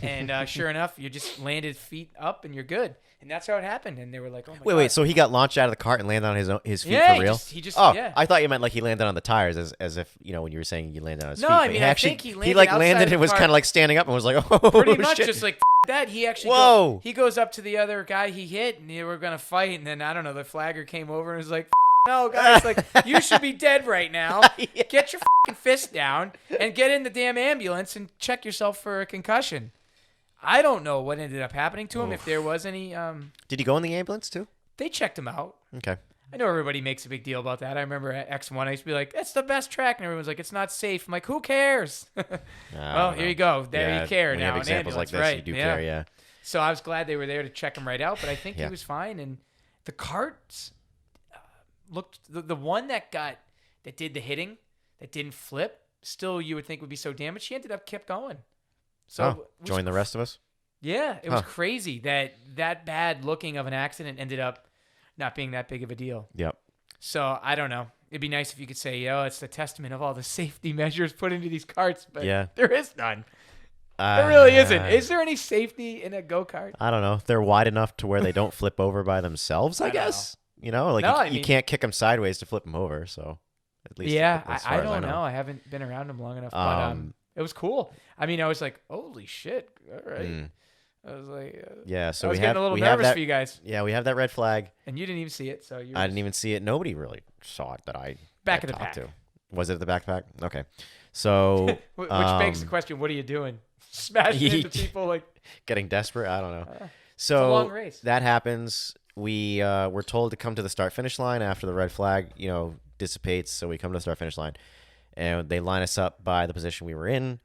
And sure enough, you just landed feet up and you're good. And that's how it happened. And they were like, oh my God. Wait, so he got launched out of the cart and landed on his feet for real? He just I thought you meant like he landed on the tires as if, when you were saying you landed on his feet. No, I mean, I think he landed He landed and was kind of like standing up and was like, oh, pretty much shit. just like that. He actually he goes up to the other guy he hit and they were going to fight. And then, I don't know, the flagger came over and was like, no, guys, you should be dead right now. Get your fist down and get in the damn ambulance and check yourself for a concussion. I don't know what ended up happening to him, if there was any. Did he go in the ambulance too? They checked him out. Okay. I know everybody makes a big deal about that. I remember at X1, I used to be like, it's the best track. And everyone's like, it's not safe. I'm like, who cares? Well, here you go. There you care when now. You have examples like this, you do care, yeah. So I was glad they were there to check him right out, but I think he was fine. And the carts looked, the one that did the hitting, that didn't flip, still you would think would be so damaged. She ended up kept going. So join the rest of us? Yeah, it was crazy that bad looking of an accident ended up not being that big of a deal. Yep. So I don't know. It'd be nice if you could say, it's the testament of all the safety measures put into these carts, but there is none. There really isn't. Is there any safety in a go-kart? I don't know. They're wide enough to where they don't flip over by themselves, I guess. You know, like No, I you mean- can't kick him sideways to flip him over. So at least Yeah, as I far as don't know. I haven't been around him long enough, but it was cool. I mean, I was like, holy shit! All right. I was like, Yeah, so I was we getting have a little we have nervous that. for you guys, Yeah, we have that red flag. and you didn't even see it, so you. I didn't even see it. Nobody really saw it that I Back I of the talked pack. to. Was it at the backpack? Okay, so Which begs the question: what are you doing? Smashing into people like getting desperate. I don't know. it's a So long race. that happens. We were told to come to the start finish line after the red flag, dissipates. So we come to the start finish line, and they line us up by the position we were in.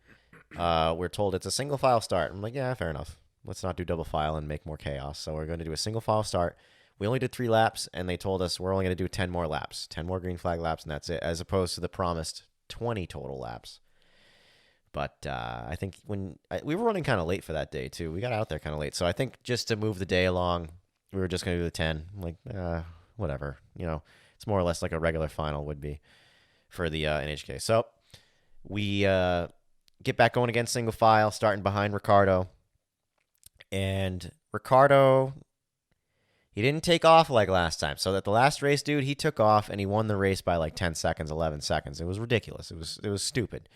We're told it's a single file start. I'm like, yeah, fair enough. Let's not do double file and make more chaos. So we're going to do a single file start. We only did 3 laps, and they told us we're only going to do 10 more laps, 10 more green flag laps, and that's it, as opposed to the promised 20 total laps. But I think we were running kind of late for that day, too. We got out there kind of late. So I think just to move the day along, we were just going to do the 10. I'm like, whatever. It's more or less like a regular final would be for the NHK. So we get back going again, single file, starting behind Ricardo. And Ricardo, he didn't take off like last time. So that the last race, dude, he took off and he won the race by like 10 seconds, 11 seconds. It was ridiculous. It was stupid.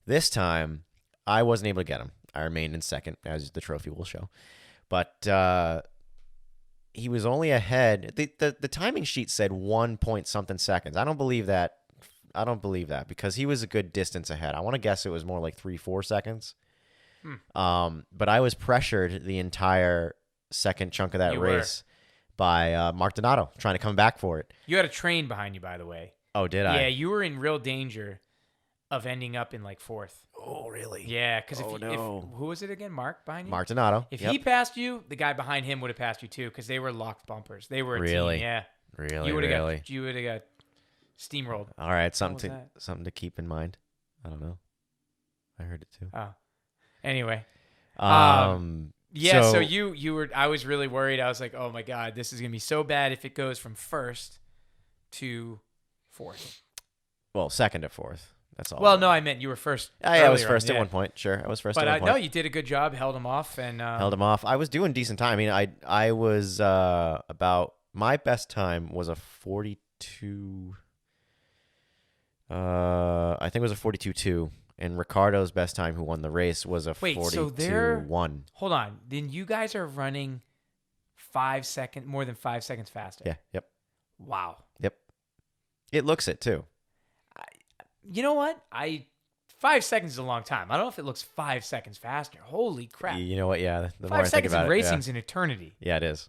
This time, I wasn't able to get him. I remained in second, as the trophy will show. But he was only ahead. The timing sheet said 1 point something seconds. I don't believe that. Because he was a good distance ahead. I want to guess it was more like 3-4 seconds. But I was pressured the entire second chunk of that race by Mark Donato trying to come back for it. You had a train behind you, by the way. Oh, did I? Yeah, you were in real danger of ending up in like 4th. Oh, really? Yeah, because Oh, if no. who was it again? Mark behind you. Mark Donato. If Yep. he passed you, the guy behind him would have passed you too, because they were locked bumpers. They were a Really? team. Yeah. Really, You would really. have got steamrolled. All right, was something to keep in mind. I don't know. I heard it too. Oh. Anyway. Um. Yeah, so you were. I was really worried. I was like, oh my god, this is gonna be so bad if it goes from 1st to 4th. Well, 2nd to 4th. That's all. Well, no, I meant you were first. I was earlier first on, at yeah. one point. Sure, I was first But at one point. no, you did a good job. Held him off and Held him off. I was doing decent time. I mean, I was about my best time was a 42. I think it was a 42.2. And Ricardo's best time, who won the race, was a 42.1. Hold on. Then you guys are running more than 5 seconds faster. Yeah. Yep. Wow. Yep. It looks it too. You know what? 5 seconds is a long time. I don't know if it looks 5 seconds faster. Holy crap! You know what? Yeah. The more I 5 think seconds about in it, racing's an eternity. yeah, it is.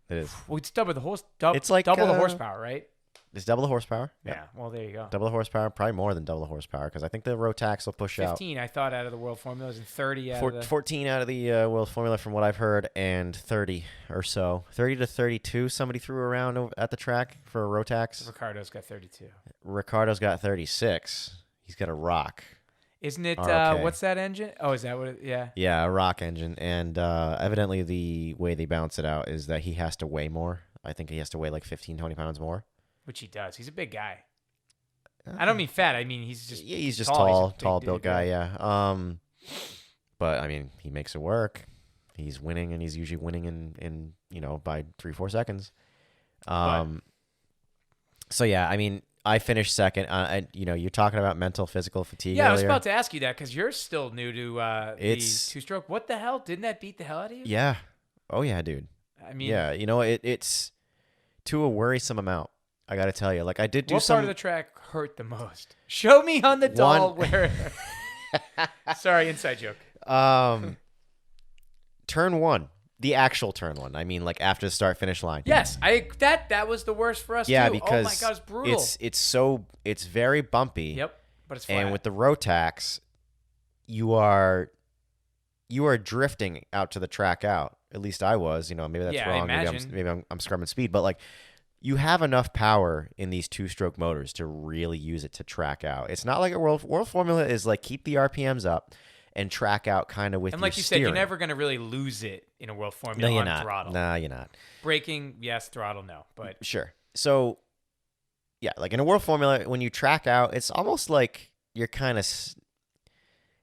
It is. Well, it's double the It's like, double the horsepower, right? It's double the horsepower. Yeah. Well, there you go. Double the horsepower, probably more than double the horsepower, because I think the Rotax will push 15, I thought, out of the world formulas, and 30 out out of the. 14 out of the World Formula, from what I've heard, and 30 or so. 30 to 32. Somebody threw around at the track for a Rotax. Ricardo's got 32. Ricardo's got 36. He's got a Rock. Isn't it? ROK. What's that engine? Oh, is that what? Yeah. Yeah, a Rock engine, and evidently the way they balance it out is that he has to weigh more. I think he has to weigh like 15, 20 pounds more. Which he does. He's a big guy. I don't mean fat. I mean he's just. Yeah, he's just tall. tall He's a big built dude, guy. Yeah. But I mean, he makes it work. He's winning, and he's usually winning in by 3-4 seconds. So yeah, I mean, I finished second. You're talking about mental, physical fatigue. Yeah, I was earlier. about to ask you that because you're still new to the It's- two-stroke. What the hell? Didn't that beat the hell out of you? Yeah. Oh yeah, dude. I mean, Yeah, it's to a worrisome amount. I got to tell you, like I did do what some. part of the track hurt the most? Show me on the doll where. Sorry, inside joke. Turn 1, the actual turn 1. I mean, like after the start finish line. Yes, that was the worst for us. Yeah, too. because oh my god, it's brutal. it's very bumpy. Yep, but it's flat. And with the Rotax, you are drifting out to the track out. At least I was. Maybe that's Yeah, I wrong. imagine. Maybe I'm scrubbing speed, but like. You have enough power in these two-stroke motors to really use it to track out. It's not like a world formula is like keep the RPMs up and track out kind of with and your like you said, steering. you're never going to really lose it in a world formula No, you're on not. throttle. No, you're not. Braking, yes. Throttle, no. But Sure. So, yeah, like in a world formula, when you track out, it's almost like you're kind of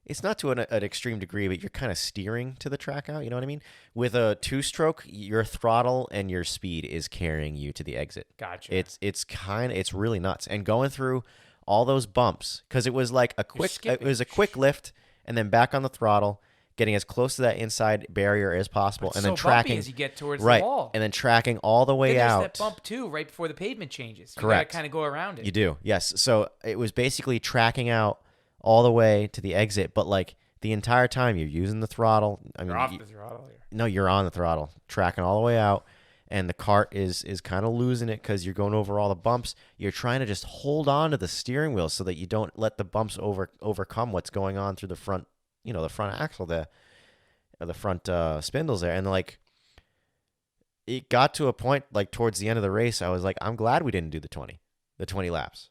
it's not to an extreme degree, but you're kind of steering to the track out. You know what I mean? With a 2-stroke, your throttle and your speed is carrying you to the exit. Gotcha. It's really nuts. And going through all those bumps, because it was like a quick lift and then back on the throttle, getting as close to that inside barrier as possible, But and so then tracking as you get towards right, the wall. and then tracking all the way Then there's out. that bump too, right before the pavement changes. You Correct. gotta kind of go around it. You do, yes. So it was basically tracking out all the way to the exit, but like the entire time you're using the throttle. You're off the throttle here. No, you're on the throttle, tracking all the way out, and the cart is kind of losing it because you're going over all the bumps. You're trying to just hold on to the steering wheel so that you don't let the bumps overcome what's going on through the front, the front axle there. The front spindles there, and like it got to a point like towards the end of the race, I was like, I'm glad we didn't do the 20 laps.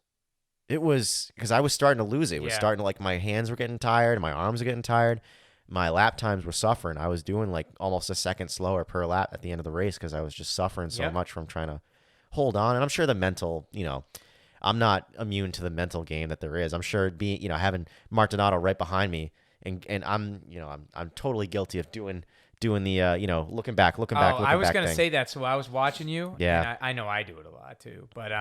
It was because I was starting to lose it. It was starting to, like, my hands were getting tired, my arms were getting tired, my lap times were suffering. I was doing like almost a second slower per lap at the end of the race because I was just suffering so much from trying to hold on. And I'm sure the mental, I'm not immune to the mental game that there is. I'm sure having Martinato right behind me. And I'm totally guilty of doing the looking back. I was gonna say that, so I was watching you. Yeah, and I know I do it a lot too, but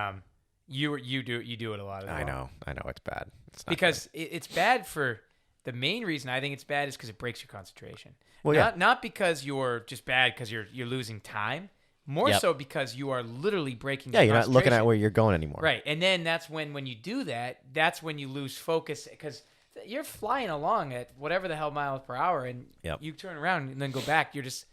you do it a lot as well. I know it's bad. It's not because it's bad for the main reason I think it's bad is because it breaks your concentration. Well, not because you're just bad because you're losing time. More so because you are literally breaking. Yeah, you're not looking at where you're going anymore. Right, and then that's when you do that. That's when you lose focus because you're flying along at whatever the hell miles per hour, and you turn around and then go back. You're just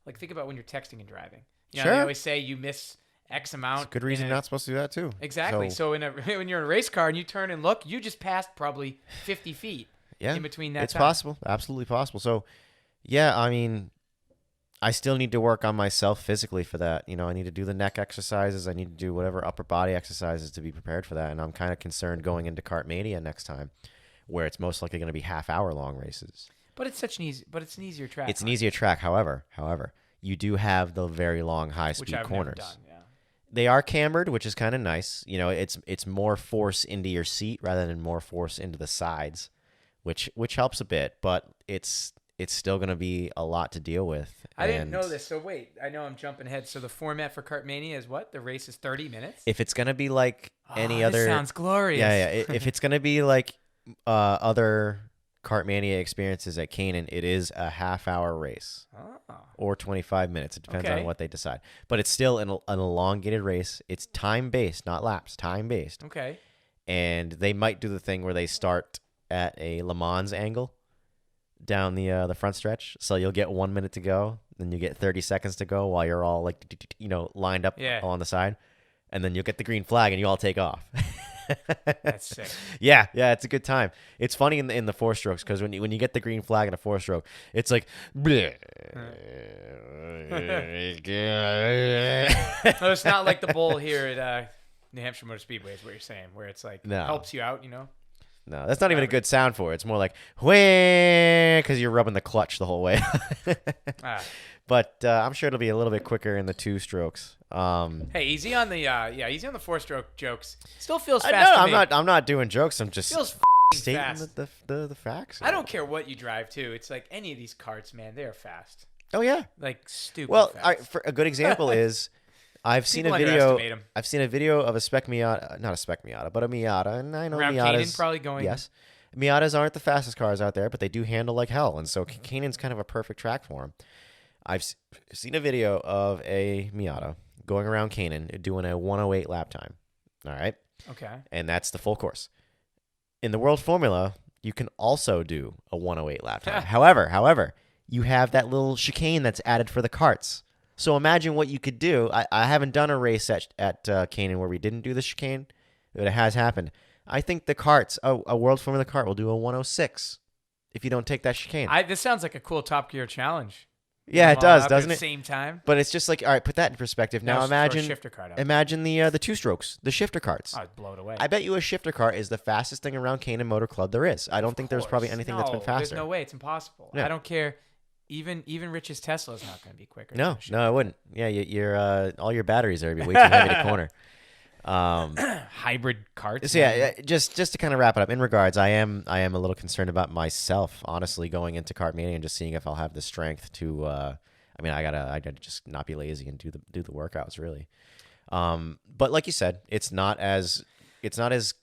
like, think about when you're texting and driving. They always say you miss X amount. It's a good reason you're not supposed to do that too. Exactly. So when you're in a race car and you turn and look, you just passed probably 50 feet. In between that. It's possible, absolutely possible. So, yeah, I mean, I still need to work on myself physically for that. I need to do the neck exercises. I need to do whatever upper body exercises to be prepared for that. And I'm kind of concerned going into Kartmania next time, where it's most likely going to be half-hour long races. But it's an easier track. It's an easier track. However, you do have the very long high-speed corners. Never done, yeah. They are cambered, which is kind of nice. It's more force into your seat rather than more force into the sides, which helps a bit. But it's still going to be a lot to deal with. I didn't know this. So wait, I know I'm jumping ahead. So the format for Kartmania is what? The race is 30 minutes? If it's going to be like any other... This sounds glorious. Yeah. If it's going to be like other Kartmania experiences at Canaan, it is a half-hour race or 25 minutes. It depends on what they decide. But it's still an elongated race. It's time-based, not laps, time-based. Okay. And they might do the thing where they start at a Le Mans angle down the front stretch. So you'll get 1 minute to go, then you get 30 seconds to go while you're all like lined up on the side. And then you'll get the green flag and you all take off. That's sick. Yeah, it's a good time. It's funny in the 4-strokes because when you get the green flag in a 4-stroke, it's like. No, it's not like the bowl here at New Hampshire Motor Speedway is what you're saying, where it's like helps you out, No, that's not even a good sound for it. It's more like whee because you're rubbing the clutch the whole way. But I'm sure it'll be a little bit quicker in the 2-strokes. Hey, easy on the 4-stroke jokes. Still feels fast. No, to me. I'm not doing jokes. I'm just stating fast. the facts. I don't care what you drive too. It's like any of these carts, man. They are fast. Oh yeah, like stupid. Well, fast. For a good example is I've seen a video of a spec Miata, not a spec Miata, but a Miata, and I know around Miatas Canaan probably going. Yes, Miatas aren't the fastest cars out there, but they do handle like hell, and so Canaan's kind of a perfect track for them. I've seen a video of a Miata going around Canaan doing a 108 lap time. All right. Okay. And that's the full course. In the World Formula, you can also do a 108 lap time. However, you have that little chicane that's added for the karts. So imagine what you could do. I haven't done a race at Canaan where we didn't do the chicane, but it has happened. I think the karts, a World Formula kart will do a 106 if you don't take that chicane. This sounds like a cool Top Gear challenge. Yeah, it does, doesn't it? At the same time. But it's just like, all right, put that in perspective. Now imagine shifter cart out. Imagine the 2-strokes, the shifter karts. I'd blow it away. I bet you a shifter cart is the fastest thing around Canaan Motor Club there is. I don't think there's probably anything that's been faster. There's no way. It's impossible. Yeah. I don't care. Even Rich's Tesla is not going to be quicker. No, it wouldn't. Yeah, you're all your batteries are going to be way too heavy to corner. Hybrid carts. So yeah, just to kind of wrap it up. In regards, I am a little concerned about myself, honestly, going into Kartmania and just seeing if I'll have the strength to. I mean, I gotta just not be lazy and do the workouts really. But like you said, it's not as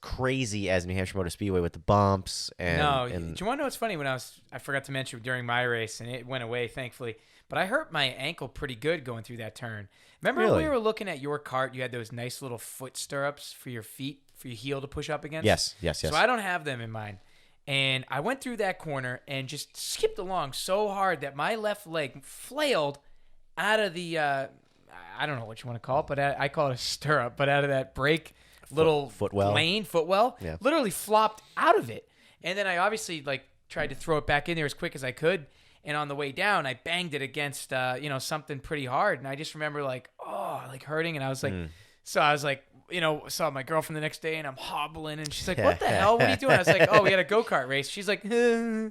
crazy as New Hampshire Motor Speedway with the bumps and. No, do you want to know what's funny? I forgot to mention during my race, and it went away thankfully. But I hurt my ankle pretty good going through that turn. Remember when we were looking at your cart? You had those nice little foot stirrups for your feet, for your heel to push up against? Yes. So I don't have them in mine. And I went through that corner and just skipped along so hard that my left leg flailed out of the, I don't know what you want to call it, but I call it a stirrup, but out of that brake little footwell, yeah. Literally flopped out of it. And then I obviously tried to throw it back in there as quick as I could. And on the way down, I banged it against, something pretty hard. And I just remember hurting. And I was like, so I was like, saw my girlfriend the next day and I'm hobbling. And she's like, what the hell? What are you doing? I was like, oh, we had a go-kart race. She's like, no,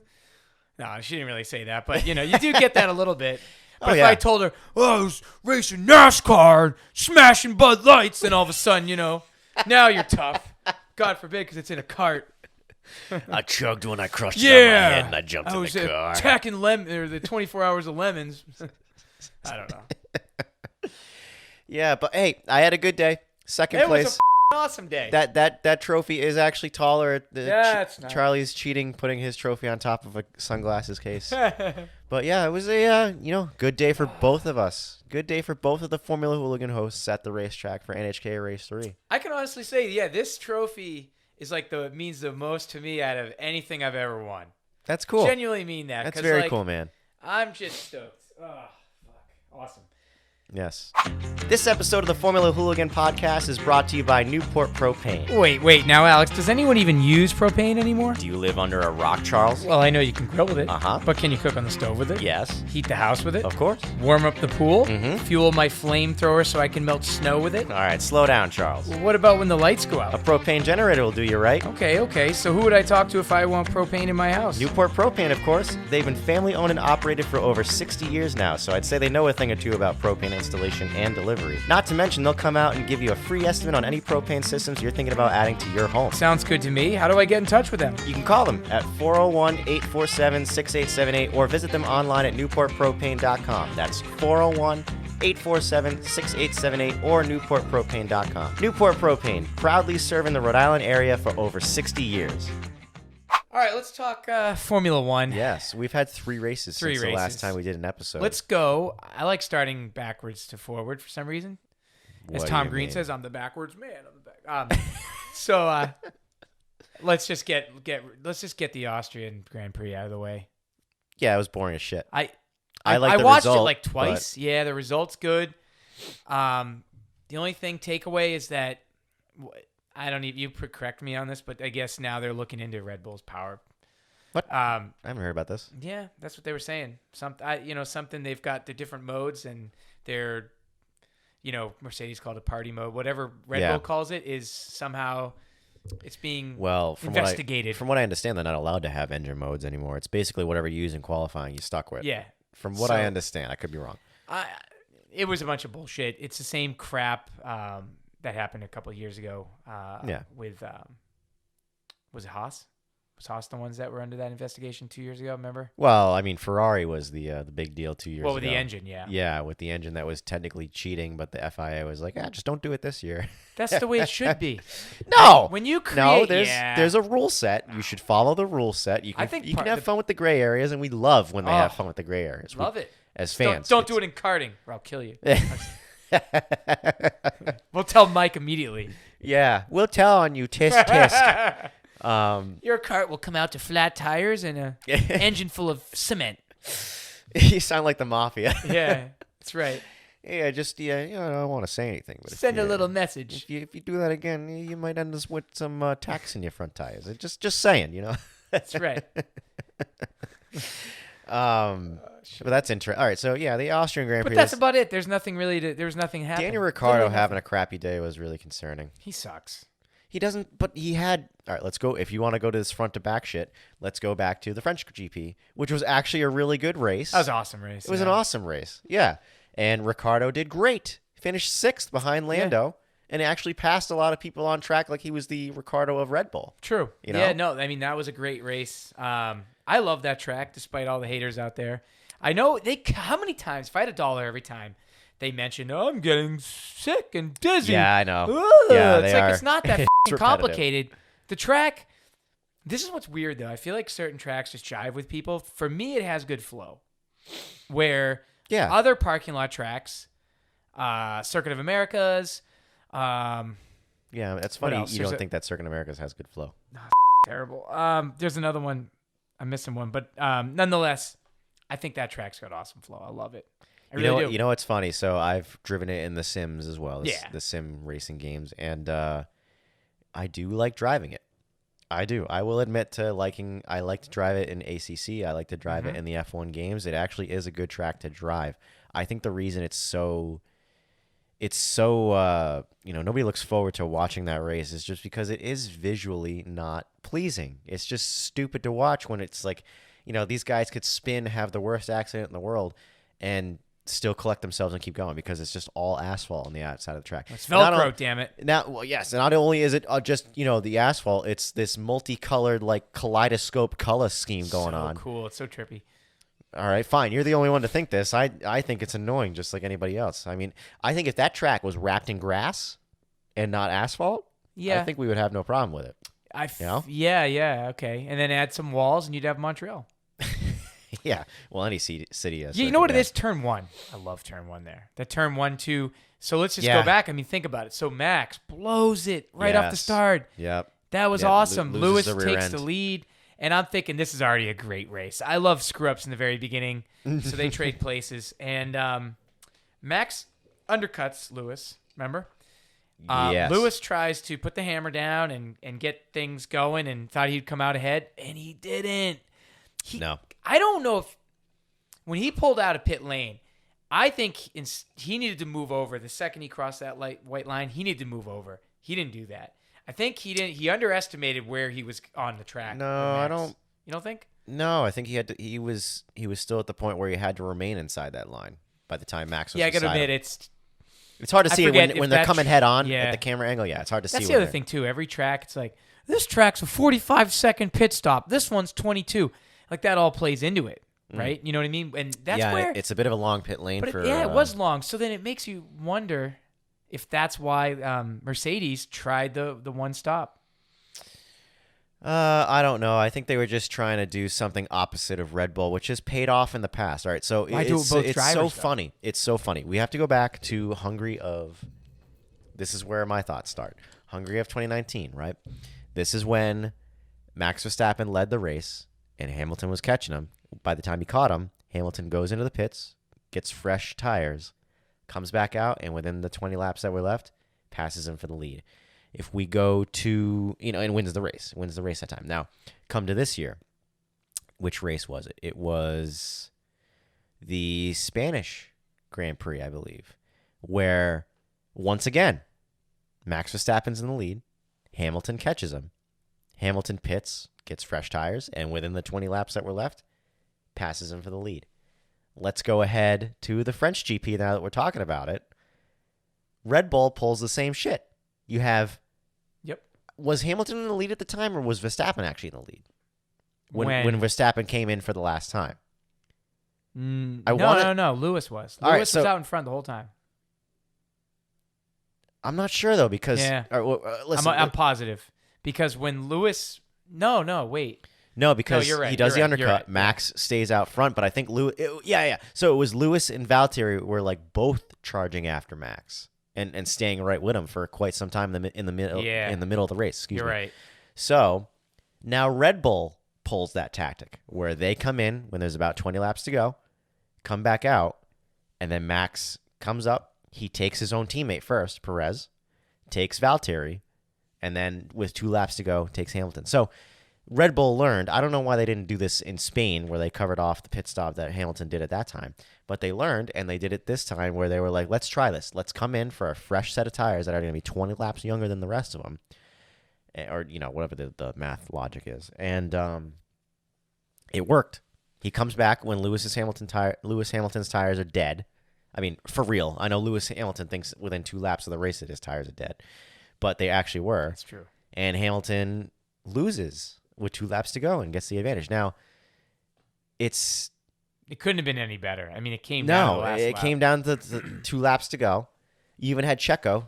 she didn't really say that. But, you do get that a little bit. But if I told her, I was racing NASCAR, smashing Bud Lights, then all of a sudden, now you're tough. God forbid, because it's in a cart. I chugged when I crushed it on my head and I jumped in the car. Attacking the 24 hours of lemons. I don't know. Yeah, but hey, I had a good day. Second place. It was an awesome day. That trophy is actually taller. It's nice. Charlie's cheating, putting his trophy on top of a sunglasses case. But yeah, it was a good day for both of us. Good day for both of the Formula Hooligan hosts at the racetrack for NHKA Race 3. I can honestly say, this trophy is means the most to me out of anything I've ever won. That's cool. Genuinely mean that. That's very cool, man. I'm just stoked. Oh, fuck. Awesome. Yes. This episode of the Formula Hooligan podcast is brought to you by Newport Propane. Wait. Now, Alex, does anyone even use propane anymore? Do you live under a rock, Charles? Well, I know you can grill with it. Uh-huh. But can you cook on the stove with it? Yes. Heat the house with it? Of course. Warm up the pool? Mm-hmm. Fuel my flamethrower so I can melt snow with it? All right, slow down, Charles. Well, what about when the lights go A out? propane generator will do you right. Okay. So who would I talk to if I want propane in my house? Newport Propane, of course. They've been family-owned and operated for over 60 years now, so I'd say they know a thing or two about propane installation and delivery. Not to mention, they'll come out and give you a free estimate on any propane systems you're thinking about adding to your home. Sounds good to me. How do I get in touch with them? You can call them at 401-847-6878 or visit them online at newportpropane.com. That's 401-847-6878 or newportpropane.com. Newport Propane, proudly serving the Rhode Island area for over 60 years. All right, let's talk Formula One. Yes, we've had 3 races since the last time we did an episode. Let's go. I like starting backwards to forward for some reason. As Tom Green says, I'm the backwards man. So let's just get the Austrian Grand Prix out of the way. Yeah, it was boring as shit. I like the watched result, it twice. Yeah, the result's good. The only takeaway is that I don't need you correct me on this, but I guess now they're looking into Red Bull's power. What? I haven't heard about this. Yeah, that's what they were saying. Something they've got the different modes and they're, Mercedes called it party mode. Whatever Red Bull calls it is somehow it's being investigated. From what I understand, they're not allowed to have engine modes anymore. It's basically whatever you use in qualifying, you're stuck with. Yeah. From what I understand, I could be wrong. It was a bunch of bullshit. It's the same crap that happened a couple of years ago. With was it Haas? Was Haas the ones that were under that investigation 2 years ago? Remember? Well, I mean, Ferrari was the big deal 2 years ago. Well, with the engine, yeah. Yeah, with the engine that was technically cheating, but the FIA was like, just don't do it this year. That's the way it should be. No, when you create, there's a rule set. You should follow the rule set. You can have fun with the gray areas, and we love when they have fun with the gray areas. Love it as fans. Don't do it in karting, or I'll kill you. We'll tell Mike immediately. Yeah, we'll tell on you. Tisk tisk. Your cart will come out to flat tires and an engine full of cement. You sound like the mafia. Yeah, that's right. Yeah, I don't want to say anything. But send a little message. If you do that again, you might end up with some tacks in your front tires. Just saying, That's right. But that's interesting. All right, so yeah, the Austrian Grand Prix. But that's about it. There's nothing there's nothing happening. Daniel Ricciardo having a crappy day was really concerning. He sucks. He doesn't, but he had. All right, let's go. If you want to go to this front to back shit, let's go back to the French GP, which was actually a really good race. That was an awesome race. It was an awesome race. Yeah. And Ricciardo did great. Finished 6th behind Lando and actually passed a lot of people on track like he was the Ricardo of Red Bull. True. You know? Yeah, no, I mean, that was a great race. I love that track, despite all the haters out there. I know how many times, if I had $1 every time, they mention, oh, I'm getting sick and dizzy. Yeah, I know. Ugh. Yeah, it's they like are. it's not that It's f***ing repetitive. complicated. The track, this is what's weird, though. I feel like certain tracks just jive with people. For me, it has good flow. Where other parking lot tracks, Circuit of Americas, yeah, that's funny. else? You There's don't think that Circuit Americas has good flow. terrible. There's another one. I'm missing one. But nonetheless, I think that track's got awesome flow. I love it. I really do. You know what's funny? So I've driven it in the Sims as well. The sim racing games, and I do like driving it. I do. I will admit to liking. I like to drive it in ACC. I like to drive it in the F1 games. It actually is a good track to drive. I think the reason it's so nobody looks forward to watching that race is just because it is visually not pleasing. It's just stupid to watch when it's like, these guys could spin, have the worst accident in the world, and still collect themselves and keep going because it's just all asphalt on the outside of the track. It's Velcro, damn it. Now, well, yes, and not only is it just the asphalt, it's this multicolored like kaleidoscope color scheme going on. So cool, it's so trippy. All right, fine. You're the only one to think this. I think it's annoying, just like anybody else. I mean, I think if that track was wrapped in grass and not asphalt, I think we would have no problem with it. Yeah, okay. And then add some walls, and you'd have Montreal. Yeah, well, any city has. Yeah, you know what it is? Turn 1. I love turn 1 there. That turn 1, 2. So let's just go back. I mean, think about it. So Max blows it right off the start. Yep. That was awesome. Lewis the rear takes end. the lead. And I'm thinking this is already a great race. I love screw-ups in the very beginning. So they trade places. And Max undercuts Lewis, remember? Yes. Lewis tries to put the hammer down and get things going and thought he'd come out ahead, and he didn't. No. I don't know if when he pulled out of pit lane, I think he needed to move over. The second he crossed that white line, he needed to move over. He didn't do that. I think he didn't. He underestimated where he was on the track. No, I don't. You don't think? No, I think he had to. He was still at the point where he had to remain inside that line by the time Max was. Yeah, I gotta beside admit him. it's hard to see when they're coming head on yeah. at the camera angle. Yeah, it's hard to see. That's the other thing too. Every track, it's like this track's a 45-second pit stop. This one's 22. Like that all plays into it, right? You know what I mean? And that's where it's a bit of a long pit lane for. It was long. So then it makes you wonder if that's why Mercedes tried the one stop. I don't know. I think they were just trying to do something opposite of Red Bull, which has paid off in the past. All right, so it's so funny. It's so funny. We have to go back to Hungary of. This is where my thoughts start. Hungary of 2019, right? This is when Max Verstappen led the race and Hamilton was catching him. By the time he caught him, Hamilton goes into the pits, gets fresh tires, comes back out, and within the 20 laps that were left, passes him for the lead. If we go to, and wins the race that time. Now, come to this year. Which race was it? It was the Spanish Grand Prix, I believe, where, once again, Max Verstappen's in the lead. Hamilton catches him. Hamilton pits, gets fresh tires, and within the 20 laps that were left, passes him for the lead. Let's go ahead to the French GP now that we're talking about it. Red Bull pulls the same shit. You have... Yep. Was Hamilton in the lead at the time, or was Verstappen actually in the lead? When Verstappen came in for the last time? No. Lewis was. Lewis was out in front the whole time. I'm not sure, though, because... Yeah. Listen, I'm positive. Because when Lewis... No, wait. No, because you're right, he does the undercut. right. Max stays out front, but I think Lewis... So it was Lewis and Valtteri were like both charging after Max and staying right with him for quite some time in the middle of the race. Excuse me. You're right. So now Red Bull pulls that tactic where they come in when there's about 20 laps to go, come back out, and then Max comes up. He takes his own teammate first, Perez, takes Valtteri, and then with 2 laps to go, takes Hamilton. So Red Bull learned. I don't know why they didn't do this in Spain where they covered off the pit stop that Hamilton did at that time. But they learned, and they did it this time where they were like, let's try this. Let's come in for a fresh set of tires that are going to be 20 laps younger than the rest of them. Or, whatever the math logic is. And it worked. He comes back when Lewis Hamilton's tires are dead. I mean, for real. I know Lewis Hamilton thinks within 2 laps of the race that his tires are dead, but they actually were. That's true. And Hamilton loses with 2 laps to go and gets the advantage. Now, it couldn't have been any better. I mean, it came down to the last lap. Came down to 2 laps to go. You even had Checo,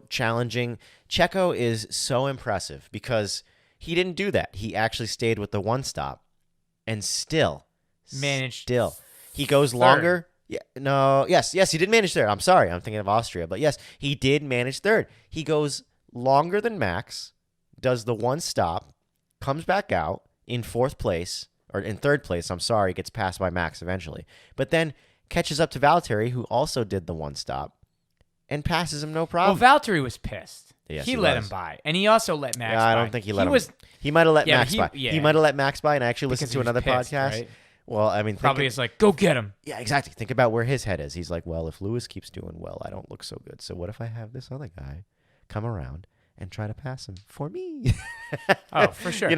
challenging. Checo is so impressive because he didn't do that. He actually stayed with the 1 stop and still managed. He goes third. Longer. Yeah, no, yes, he did manage third. I'm sorry, I'm thinking of Austria, but yes, he did manage third. He goes longer than Max, does the 1 stop, comes back out in 4th place, or in 3rd place, I'm sorry, gets passed by Max eventually, but then catches up to Valtteri, who also did the 1 stop, and passes him no problem. Well, Valtteri was pissed. Yes, he let him by, and he also let Max by. I don't think he let him. He might have let Max by. Yeah. He might have let Max by, and I actually listened Because to he was another pissed, podcast. right? Well, I mean, Probably it's like, go get him. Yeah, exactly. Think about where his head is. He's like, well, if Lewis keeps doing well, I don't look so good. So what if I have this other guy come around and try to pass him for me? Oh, for sure.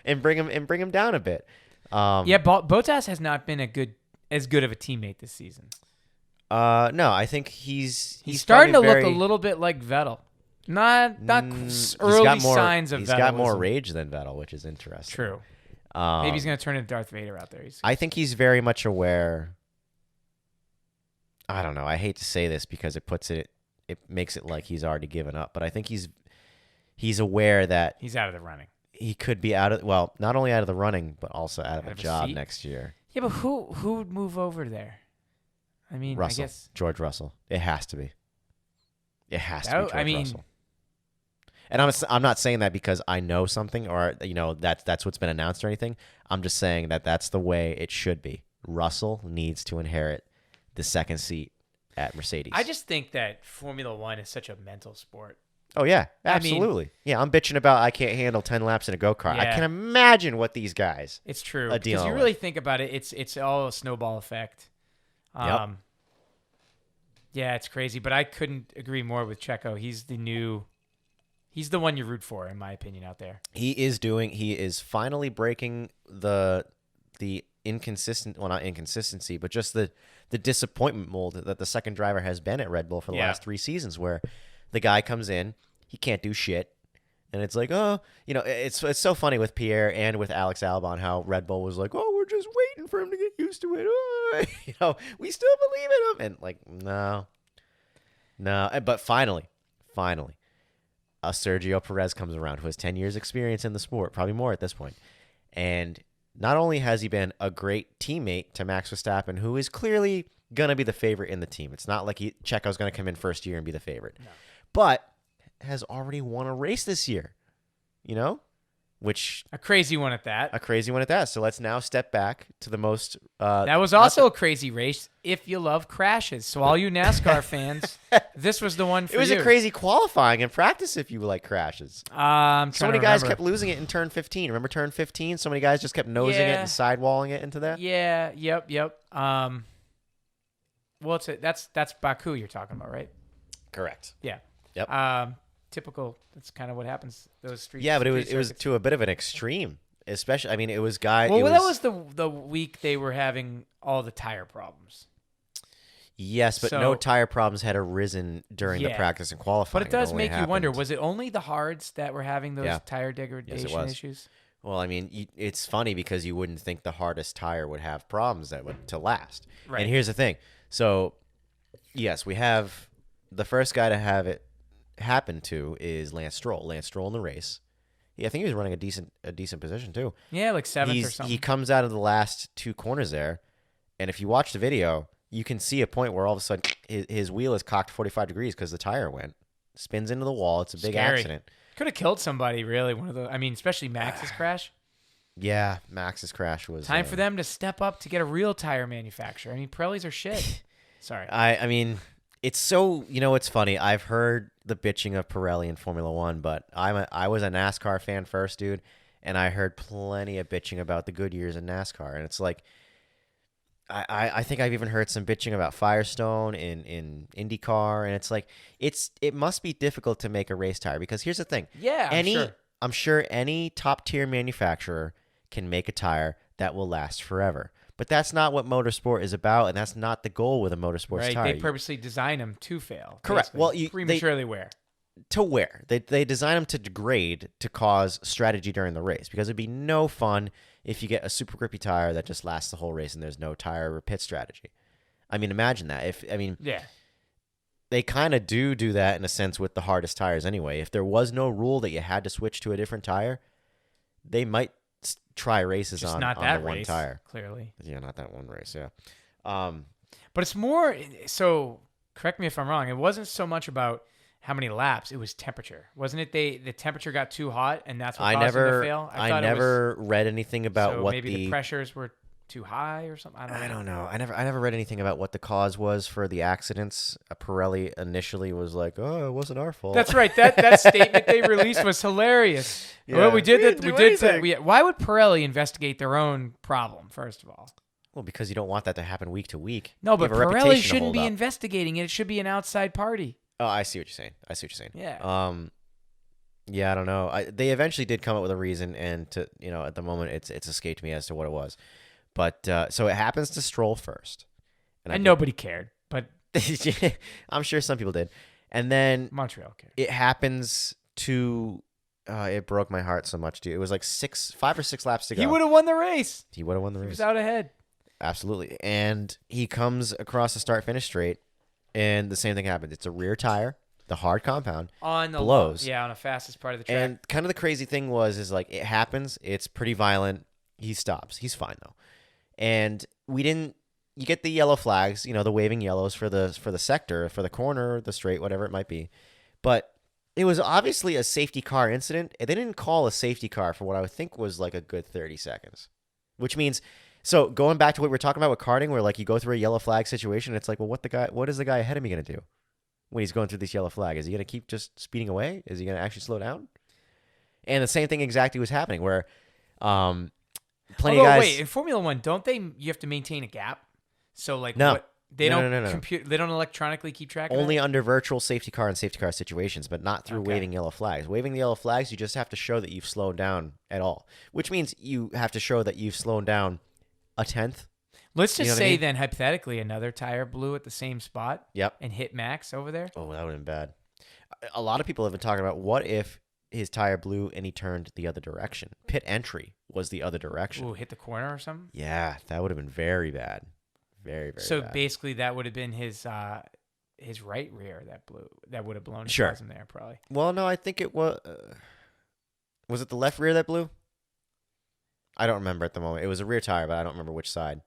And bring him down a bit. Bottas has not been as good of a teammate this season. No, I think he's starting to very, look a little bit like Vettel. Not he's early got more, signs of Vettel. He's got more rage than Vettel, which is interesting. True. Maybe he's going to turn into Darth Vader out there. I think he's very much aware. I don't know. I hate to say this because it makes it like he's already given up, but I think he's aware that he's out of the running. He could be not only out of the running, but also out of a job next year. Yeah, but who would move over there? I mean, Russell, I guess George Russell. It has to be. It has to be George Russell. And I'm not saying that because I know something or that's what's been announced or anything. I'm just saying that that's the way it should be. Russell needs to inherit the 2nd seat at Mercedes. I just think that Formula 1 is such a mental sport. Oh yeah, absolutely. I'm bitching about I can't handle 10 laps in a go-kart. Yeah. I can imagine what these guys. It's true. Are Because you really think about it, it's all a snowball effect. Yep. Yeah, it's crazy, but I couldn't agree more with Checo. He's the one you root for, in my opinion, out there. He is finally breaking the not inconsistency, but just the disappointment mold that the second driver has been at Red Bull for the last 3 seasons, where the guy comes in, he can't do shit, and it's like, it's so funny with Pierre and with Alex Albon how Red Bull was like, we're just waiting for him to get used to it. We still believe in him, and like, no, but finally. Sergio Perez comes around, who has 10 years experience in the sport, probably more at this point. And not only has he been a great teammate to Max Verstappen, who is clearly going to be the favorite in the team. It's not like Checo's going to come in first year and be the favorite. No. But has already won a race this year, which... A crazy one at that. So let's now step back to the most... that was also a crazy race if you love crashes. So all you NASCAR fans, this was the one for you. It was a crazy qualifying and practice if you like crashes. So many guys kept losing it in turn 15. Remember turn 15? So many guys just kept nosing it and sidewalling it into that? Yeah, yep. Well, that's Baku you're talking about, right? Correct. Yeah. Yep. Typical. That's kind of what happens. Those streets. Yeah, but it was to a bit of an extreme. Especially, I mean, it was guys. Well, that was the week they were having all the tire problems. Yes, but no tire problems had arisen during the practice and qualifying. But it does make you wonder: was it only the hards that were having those tire degradation issues? Well, I mean, it's funny because you wouldn't think the hardest tire would have problems that would to last. Right. And here's the thing: so, yes, we have the first guy to have it happen to is Lance Stroll. Lance Stroll in the race. Yeah, I think he was running a decent position too. Yeah, like 7th or something. He comes out of the last 2 corners there, and if you watch the video, you can see a point where all of a sudden his wheel is cocked 45 degrees because the tire went, spins into the wall. It's a big accident. Could have killed somebody, really. Especially Max's crash. Yeah, Max's crash was time for them to step up to get a real tire manufacturer. I mean, Pirellis are shit. Sorry. I mean, it's so, it's funny. I've heard the bitching of Pirelli in Formula 1, but I was a NASCAR fan first, dude, and I heard plenty of bitching about the good years in NASCAR, and it's like, I think I've even heard some bitching about Firestone in IndyCar, and it's like, it must be difficult to make a race tire, because here's the thing. Yeah, I'm sure any top-tier manufacturer can make a tire that will last forever. But that's not what motorsport is about, and that's not the goal with a motorsports Right. tire. They purposely design them to fail. Correct. Basically. Well, prematurely wear. to wear. They design them to degrade to cause strategy during the race, because it'd be no fun if you get a super grippy tire that just lasts the whole race and there's no tire or pit strategy. I mean, imagine that. Yeah. They kind of do that in a sense with the hardest tires anyway. If there was no rule that you had to switch to a different tire, they might try races Just on not on that the one race, tire. clearly. Yeah, not that one race. Yeah. But it's more so. Correct me if I'm wrong. It wasn't so much about how many laps. It was temperature, wasn't it? The temperature got too hot, and that's what caused them to fail. I never read anything about so what maybe the pressures were too high or something. I don't know. I never read anything about what the cause was for the accidents. Pirelli initially was like, "Oh, it wasn't our fault." That's right. That statement they released was hilarious. Yeah. Well, we did anything. that. Why would Pirelli investigate their own problem first of all? Well, because you don't want that to happen week to week. No, but You have a Pirelli reputation to shouldn't hold be up. investigating it. It should be an outside party. Oh, I see what you're saying. Yeah. Yeah, I don't know. They eventually did come up with a reason, and at the moment, it's escaped me as to what it was. But so it happens to Stroll first, and nobody cared, but I'm sure some people did. And then Montreal cared. it happens to. It broke my heart so much, dude. It was like 5 or 6 laps to go. He would have won the race. He would have won the race. He was out ahead. Absolutely. And he comes across the start-finish straight, and the same thing happens. It's a rear tire, the hard compound, on the blows. on the fastest part of the track. And kind of the crazy thing is like it happens. It's pretty violent. He stops. He's fine though. And you get the yellow flags, the waving yellows for the sector, for the corner, the straight, whatever it might be. But it was obviously a safety car incident. And they didn't call a safety car for what I would think was like a good 30 seconds, which means. So going back to what we were talking about with karting, where like you go through a yellow flag situation, it's like, well, what is the guy ahead of me going to do when he's going through this yellow flag? Is he going to keep just speeding away? Is he going to actually slow down? And the same thing exactly was happening, where plenty of guys. Wait, in Formula One, don't they? You have to maintain a gap. So like, No. They don't No. compute. They don't electronically keep track of Only that? under virtual safety car and safety car situations, but not through Okay. waving yellow flags. Waving the yellow flags, you just have to show that you've slowed down at all, which means you have to show that you've slowed down a tenth. Let's just You know what I say mean? then, hypothetically, another tire blew at the same spot. Yep. And hit Max over there. Oh, that would have been bad. A lot of people have been talking about what if his tire blew and he turned the other direction. Pit entry was the other direction. Ooh, hit the corner or something. Yeah, that would have been very bad. Very, very So bad. basically, that would have been his right rear that blew. That would have blown. Sure. Him there probably. Well, no, I think it was. Was it the left rear that blew? I don't remember at the moment. It was a rear tire, but I don't remember which side.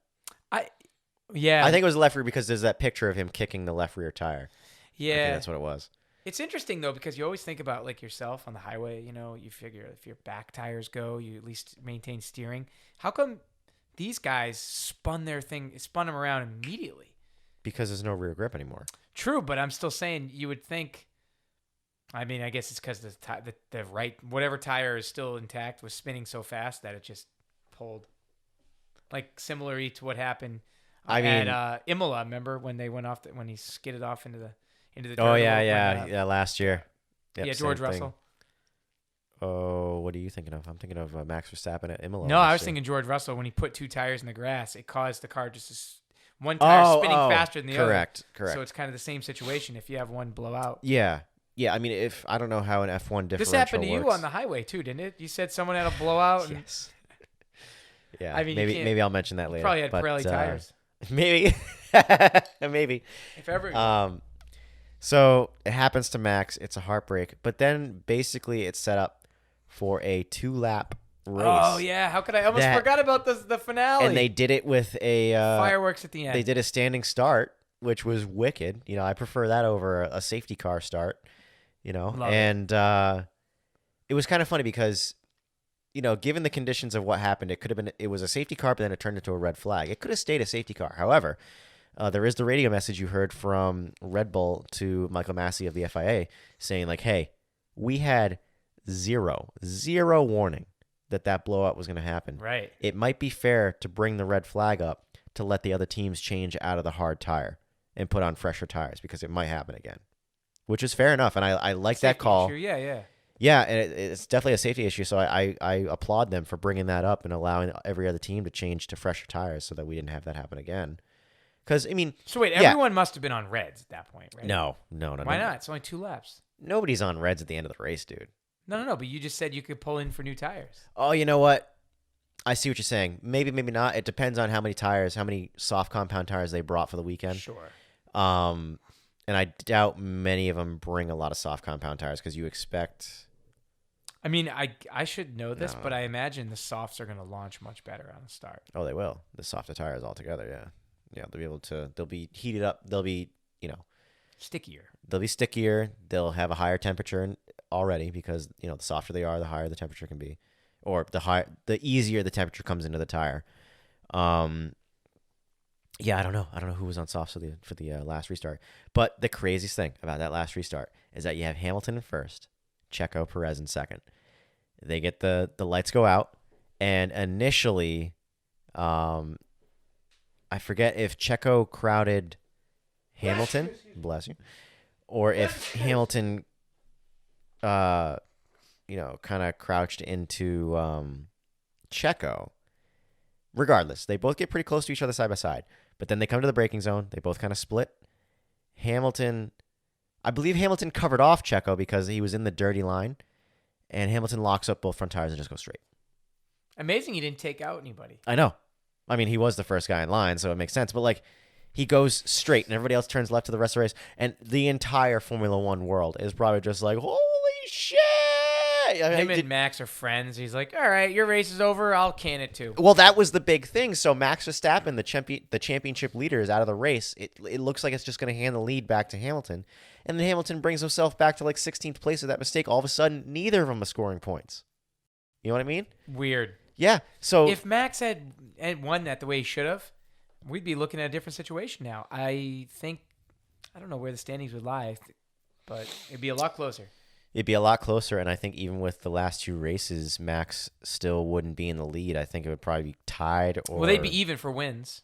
Yeah. I think it was the left rear because there's that picture of him kicking the left rear tire. I Yeah. think that's what it was. It's interesting though because you always think about like yourself on the highway. You figure if your back tires go, you at least maintain steering. How come these guys spun them around immediately? Because there's no rear grip anymore. True, but I'm still saying you would think. I mean, I guess it's because the right whatever tire is still intact was spinning so fast that it just pulled. Like similarly to what happened at Imola. Remember when they went off when he skidded off into the dirt Oh, a yeah, little yeah. Last year. Yep, yeah, same George thing. Russell. Oh, what are you thinking of? I'm thinking of Max Verstappen at Imola. No, I was last year. thinking George Russell when he put 2 tires in the grass. It caused the car one tire spinning faster than the other. Correct. So it's kind of the same situation if you have one blow out. Yeah. I mean, I don't know how an F1 differential This happened to you works. on the highway too, didn't it? You said someone had a blowout. And Yes. Yeah. I mean, maybe I'll mention that later. probably had but, Pirelli tires. Maybe. Maybe. If ever. So it happens to Max. It's a heartbreak. But then basically it's set up for a 2-lap race. Oh yeah, how could I almost forgot about the finale? And they did it with a fireworks at the end. They did a standing start, which was wicked. I prefer that over a safety car start. Love and it was kind of funny because, given the conditions of what happened, it was a safety car, but then it turned into a red flag. It could have stayed a safety car. However, there is the radio message you heard from Red Bull to Michael Massey of the FIA saying like, hey, we had zero warning that blowout was going to happen. Right. It might be fair to bring the red flag up to let the other teams change out of the hard tire and put on fresher tires because it might happen again, which is fair enough. And I like that Safety call. issue. Yeah. Yeah, and it's definitely a safety issue. So I applaud them for bringing that up and allowing every other team to change to fresher tires so that we didn't have that happen again. Because, I mean, So wait, yeah. everyone must have been on reds at that point, right? No. Why not? It's only 2 laps. Nobody's on reds at the end of the race, dude. No. But you just said you could pull in for new tires. Oh, you know what? I see what you're saying. Maybe not. It depends on how many soft compound tires they brought for the weekend. Sure. And I doubt many of them bring a lot of soft compound tires because you expect. I mean, I should know this, No. but I imagine the softs are going to launch much better on the start. Oh, they will. The softer tires altogether, yeah. Yeah, they'll be able to. They'll be heated up. They'll be, Stickier. they'll be stickier. They'll have a higher temperature already because the softer they are, the higher the temperature can be, or the easier the temperature comes into the tire. Yeah, I don't know who was on softs for the last restart. But the craziest thing about that last restart is that you have Hamilton in first, Checo Perez in second. They get the lights go out, and initially, I forget if Checo crowded Hamilton, bless you, or if Hamilton, kind of crouched into Checo. Regardless, they both get pretty close to each other side by side. But then they come to the braking zone. They both kind of split. I believe Hamilton covered off Checo because he was in the dirty line. And Hamilton locks up both front tires and just goes straight. Amazing he didn't take out anybody. I know. I mean, he was the first guy in line, so it makes sense. But, he goes straight and everybody else turns left to the rest of the race. And the entire Formula One world is probably just like, holy shit! Him and Max are friends. He's like, all right, your race is over. I'll can it too. Well, that was the big thing. So Max Verstappen, the championship leader, is out of the race. It looks like it's just going to hand the lead back to Hamilton. And then Hamilton brings himself back to 16th place with that mistake. All of a sudden, neither of them are scoring points. You know what I mean? Weird. Yeah. So if Max had won that the way he should have, we'd be looking at a different situation now. I don't know where the standings would lie, but it'd be a lot closer. It'd be a lot closer, and I think even with the last 2 races, Max still wouldn't be in the lead. I think it would probably be tied. Or Well, they'd be even for wins.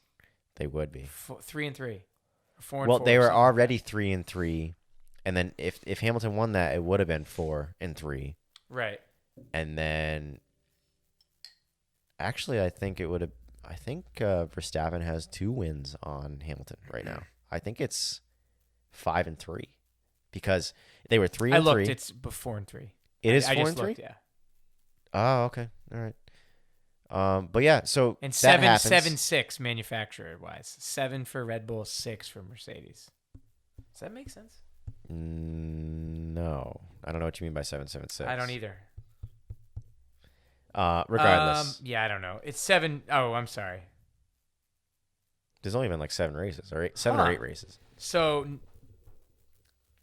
They would be 3 and 3, or 4 and 4. Well, they were already 3 and 3, and then if Hamilton won that, it would have been 4 and 3. Right. And then, actually, I think Verstappen has 2 wins on Hamilton right now. I think it's 5 and 3. Because they were 3 and 3. I looked. It's 4 and 3. It is 4 I just and 3. looked, yeah. Oh, okay, all right. But yeah, so And that happens. 7-6 manufacturer wise. 7 for Red Bull, 6 for Mercedes. Does that make sense? No, I don't know what you mean by 7-7-6. I don't either. Regardless, yeah, I don't know. It's 7. Oh, I'm sorry. There's only been 7 races, or 7 or 8 races. So.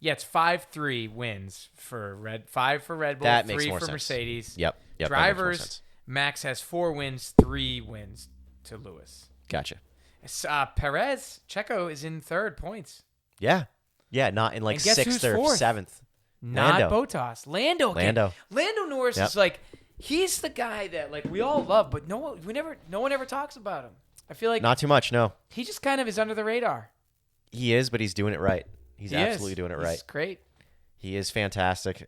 Yeah, it's 5-3 wins for 5 for Red Bull, That makes 3 more for sense. Mercedes. Yep. That makes more Drivers, sense. Max has 4 wins, 3 wins to Lewis. Gotcha. Perez, Checo is in 3rd points. Yeah, not in And guess who's 6th or 4th? 7th. Not Lando. Bottas. Lando. Lando Norris Yep. is he's the guy that we all love, but no one ever talks about him. I feel like Not too much, no. he just kind of is under the radar. He is, but he's doing it right. He's He absolutely is. doing it He's right. great. He is fantastic.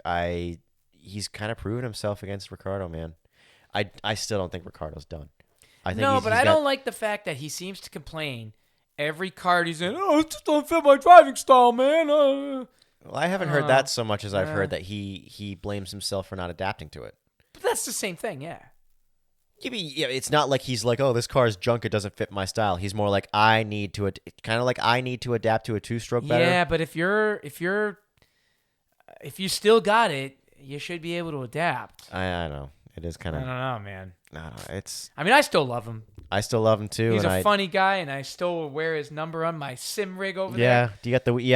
He's kind of proven himself against Ricciardo, man. I still don't think Ricciardo's done. I think I don't like the fact that he seems to complain every card he's in. Oh, it just don't fit my driving style, man. Well, I haven't heard that so much as I've heard that he blames himself for not adapting to it. But that's the same thing, yeah. Yeah, it's not like he's like, oh, this car's junk. It doesn't fit my style. He's more like, I need to adapt to a 2-stroke better. Yeah, but if you still got it, you should be able to adapt. I know. It is kind I of. don't know, man. No, it's. I mean, I still love him. I still love him too. He's and a funny guy, and I still wear his number on my sim rig over there. Yeah,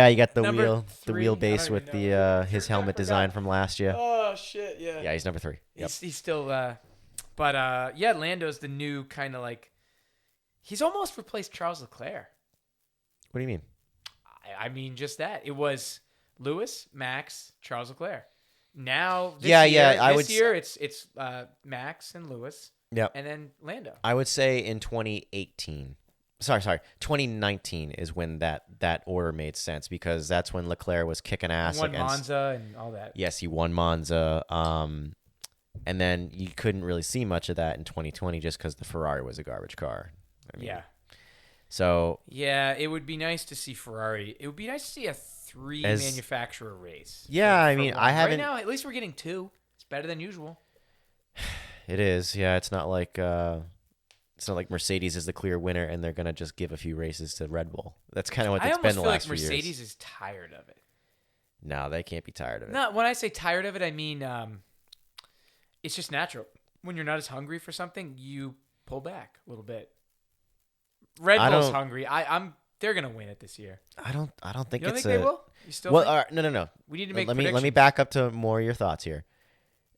you got the Number 3? wheelbase I with don't even know. his helmet I forgot. design from last year. Oh shit, yeah. Yeah, he's number 3. Yep. He's still, yeah, Lando's the new kind of he's almost replaced Charles Leclerc. What do you mean? I mean just that. It was Lewis, Max, Charles Leclerc. Now, this year it's Max and Lewis. Yep. And then Lando. I would say in 2018 sorry, 2019 is when that order made sense because that's when Leclerc was kicking ass Won against Monza and all that. Yes, he won Monza. And then you couldn't really see much of that in 2020 just because the Ferrari was a garbage car. I mean, Yeah. So Yeah, it would be nice to see Ferrari. It would be nice to see a three manufacturer race. Yeah, I mean, I haven't. Right now, at least we're getting two. It's better than usual. It is. Yeah, it's not like Mercedes is the clear winner and they're gonna just give a few races to Red Bull. That's kind of what it's been the last few years. I almost feel like Mercedes is tired of it. No, they can't be tired of it. No, when I say tired of it, I mean it's just natural. When you're not as hungry for something, you pull back a little bit. Red Bull's hungry. They're gonna win it this year. I don't think you don't it's think they will? You still well, think? all right, no. We need to make let me back up to more of your thoughts here.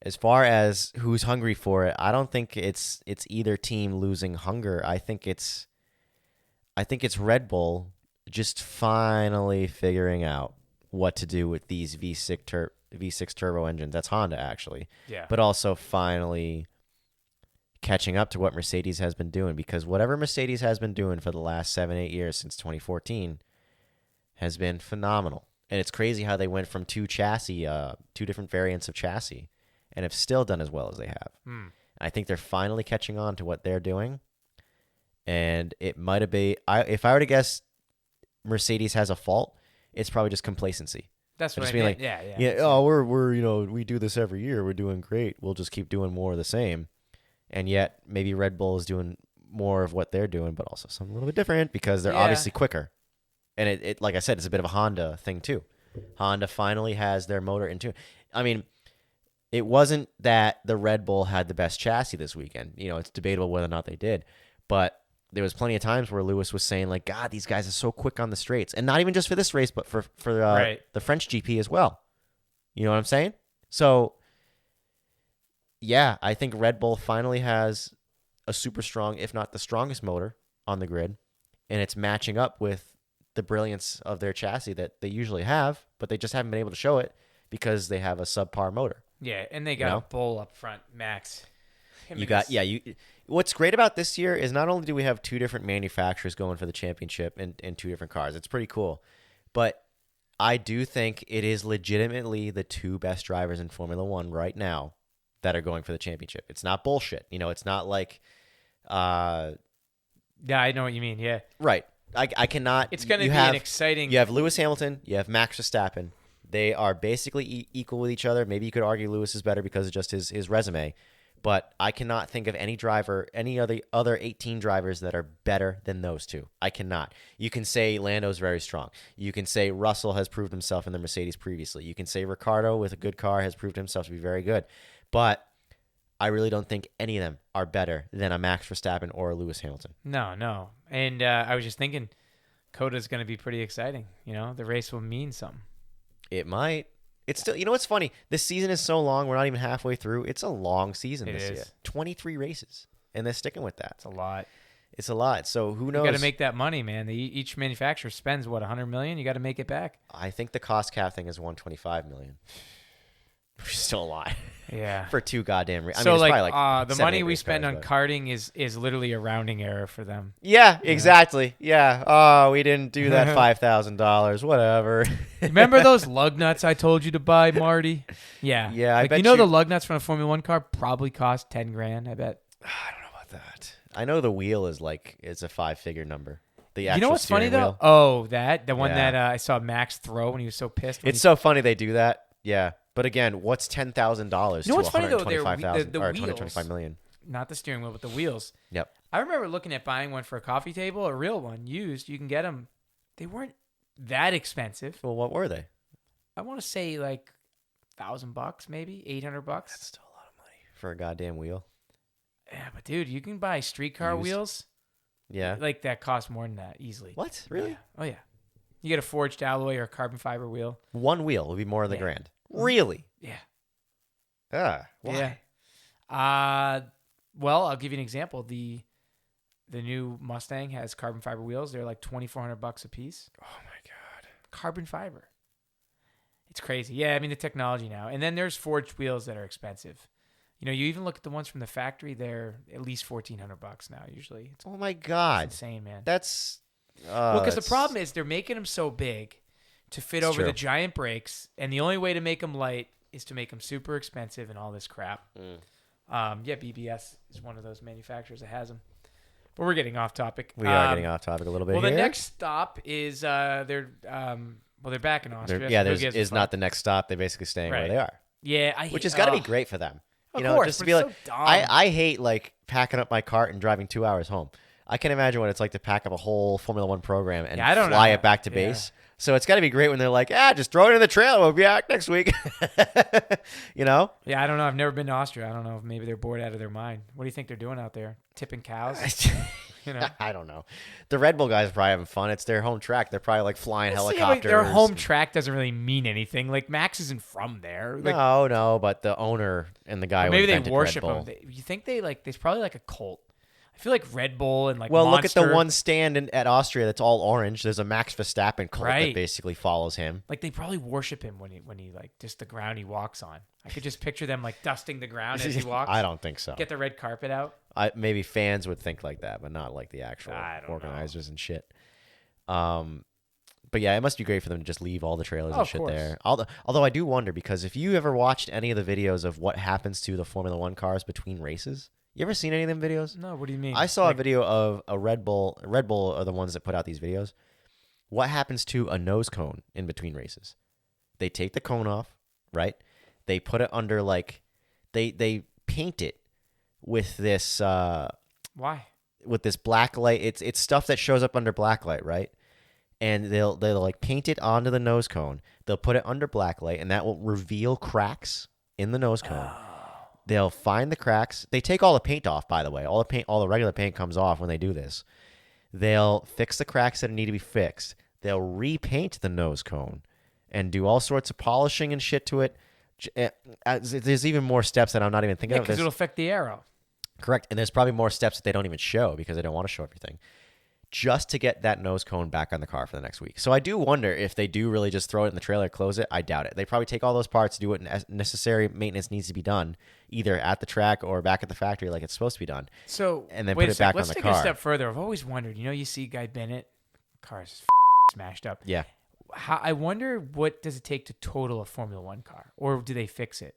As far as who's hungry for it, I don't think it's either team losing hunger. I think it's Red Bull just finally figuring out what to do with these V6 turbo engines. That's Honda actually. Yeah. But also finally catching up to what Mercedes has been doing, because whatever Mercedes has been doing for the last 7-8 years since 2014 has been phenomenal. And it's crazy how they went from two different variants of chassis and have still done as well as they have. I think they're finally catching on to what they're doing. And it might have been, if I were to guess Mercedes has a fault, it's probably just complacency. That's what I mean. Like, yeah. Oh, we're we do this every year. We're doing great. We'll just keep doing more of the same. And yet, maybe Red Bull is doing more of what they're doing, but also something a little bit different because they're obviously quicker. And it, like I said, it's a bit of a Honda thing too. Honda finally has their motor in tune. I mean, it wasn't that the Red Bull had the best chassis this weekend. It's debatable whether or not they did. But there was plenty of times where Lewis was saying, like, God, these guys are so quick on the straights. And not even just for this race, but for the French GP as well. You know what I'm saying? So, yeah, I think Red Bull finally has a super strong, if not the strongest motor on the grid. And it's matching up with the brilliance of their chassis that they usually have, but they just haven't been able to show it because they have a subpar motor. Yeah, and they got a bull up front, Max. What's great about this year is not only do we have two different manufacturers going for the championship in two different cars. It's pretty cool. But I do think it is legitimately the two best drivers in Formula One right now that are going for the championship. It's not bullshit. It's not like... yeah, I know what you mean, yeah. Right. I cannot... It's going to be an exciting... You have Lewis Hamilton, you have Max Verstappen. They are basically equal with each other. Maybe you could argue Lewis is better because of just his resume. But I cannot think of any other 18 drivers that are better than those two. I cannot. You can say Lando's very strong. You can say Russell has proved himself in the Mercedes previously. You can say Ricciardo with a good car has proved himself to be very good. But I really don't think any of them are better than a Max Verstappen or a Lewis Hamilton. No. And I was just thinking, Coda's going to be pretty exciting. The race will mean something. It might. It's still, what's funny? This season is so long. We're not even halfway through. It's a long season this year. 23 races. And they're sticking with that. It's a lot. It's a lot. So who knows? You got to make that money, man. Each manufacturer spends, $100 million? You got to make it back. I think the cost cap thing is $125 million. Which is still a lot. Yeah. For two goddamn races. So, I mean, the money we spend on karting is literally a rounding error for them. Yeah, exactly. Yeah. Oh, we didn't do that $5,000. Whatever. Remember those lug nuts I told you to buy, Marty? Yeah. Yeah, I bet the lug nuts from a Formula One car probably cost $10,000, I bet. I don't know about that. I know the wheel is a 5-figure number. The actual you know what's funny, wheel. though? Oh, the one that I saw Max throw when he was so pissed. It's so funny they do that. Yeah. But again, what's $10,000 to $125,000 or $125 million? Not the steering wheel, but the wheels. Yep. I remember looking at buying one for a coffee table, a real one, used. You can get them. They weren't that expensive. Well, what were they? I want to say like $1,000, maybe $800. That's still a lot of money for a goddamn wheel. Yeah, but dude, you can buy streetcar wheels. Yeah. Like that cost more than that easily. What? Really? Yeah. Oh yeah. You get a forged alloy or a carbon fiber wheel. One wheel would be more than the grand. Really? Yeah. Why? Yeah. Well, I'll give you an example. The new Mustang has carbon fiber wheels. They're like $2,400 a piece. Oh my god. Carbon fiber. It's crazy. Yeah, I mean the technology now. And then there's forged wheels that are expensive. You know, you even look at the ones from the factory; they're at least $1,400 now. Usually, Oh my it's God, insane, man. that's Well, because the problem is they're making them so big to fit It's over the true. giant brakes, and the only way to make them light is to make them super expensive and all this crap. Yeah, BBS is one of those manufacturers that has them. But we're getting off topic. we are getting off topic a little bit Well, here. the next stop is they're back in Austria. Yeah, so who there's gives a is fuck? not the next stop. They're basically staying where Right. they are, Yeah, which has got to be ugh. great for them. Of You know, course, just to but be it's like, so dumb. I hate like packing up my cart and driving 2 hours home. I can imagine what it's like to pack up a whole Formula One program and Yeah, I don't fly know. it back to Yeah. base. So it's got to be great when they're like, just throw it in the trailer. We'll be back next week. You know? Yeah, I don't know. I've never been to Austria. I don't know if maybe they're bored out of their mind. What do you think they're doing out there? Tipping cows? You know? I don't know. The Red Bull guys are probably having fun. It's their home track. They're probably like flying See, like, helicopters. their home track doesn't really mean anything. Like Max isn't from there. Like, No, but the owner and the guy who maybe they invented worship Red Bull. him. You think they like? There's probably like a cult. I feel like Red Bull and like Well, look at Monster, the one stand at Austria that's all orange. There's a Max Verstappen cult that Right. basically follows him. Like they probably worship him when he like just the ground he walks on. I could just picture them like dusting the ground as he walks. I don't think so. Get the red carpet out. Maybe fans would think like that, but not like the actual I don't organizers and shit. But yeah, it must be great for them to just leave all the trailers Oh, and of shit course. there. Although I do wonder, because if you ever watched any of the videos of what happens to the Formula One cars between races, you ever seen any of them videos? No, what do you mean? I saw Like, a video of a Red Bull. Red Bull are the ones that put out these videos. What happens to a nose cone in between races? They take the cone off, right? They put it under like they paint it with this why? black light. It's stuff that shows up under black light, right? And they'll like paint it onto the nose cone. They'll put it under black light, and that will reveal cracks in the nose cone. They'll find the cracks. They take all the paint off, by the way. All the regular paint comes off when they do this. They'll fix the cracks that need to be fixed. They'll repaint the nose cone and do all sorts of polishing and shit to it. There's even more steps that I'm not even thinking Yeah, of. because There's- it'll affect the arrow. Correct. And there's probably more steps that they don't even show because they don't want to show everything, just to get that nose cone back on the car for the next week. So I do wonder if they do really just throw it in the trailer, close it. I doubt it. They probably take all those parts, do what necessary maintenance needs to be done, either at the track or back at the factory like it's supposed to be done. So And then wait put a it sec, back on let's the take car. it a step further. I've always wondered. You know, you see Guy Bennett, car's smashed up. Yeah. I wonder what does it take to total a Formula One car, or do they fix it?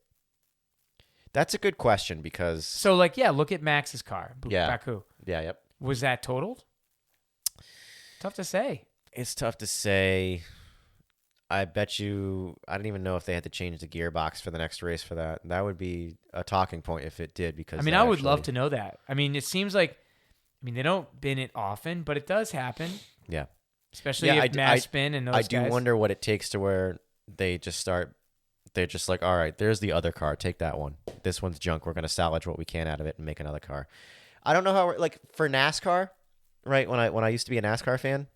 That's a good question because, So like, yeah, look at Max's car, Yeah. Baku. yep. Was that totaled? Tough to say. It's tough to say. I bet you, I don't even know if they had to change the gearbox for the next race for that. That would be a talking point if it did, because I mean, that I would love actually- to know that. I mean, it seems like, they don't bin it often, but it does happen, Yeah. especially Yeah, if Mass spin and those I do guys. wonder what it takes to where they just start. They're just like, all right, there's the other car. Take that one. This one's junk. We're gonna salvage what we can out of it and make another car. I don't know how. Like for NASCAR, right? When I used to be a NASCAR fan,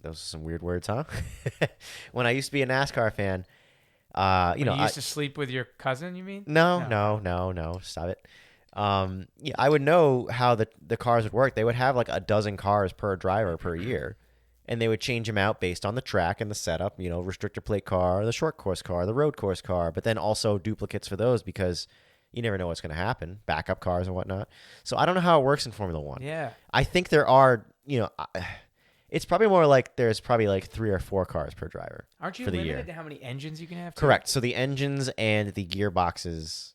those are some weird words, huh? When I used to be a NASCAR fan, You used to sleep with your cousin, you mean? no, stop it. Yeah, I would know how the cars would work. They would have like a dozen cars per driver per year. And they would change them out based on the track and the setup, restrictor plate car, the short course car, the road course car, but then also duplicates for those because you never know what's going to happen, backup cars and whatnot. So I don't know how it works in Formula One. Yeah. I think there are, it's probably more like there's probably like 3 or 4 cars per driver. Aren't you for the limited year. to how many engines you can have? too? Correct. So the engines and the gearboxes,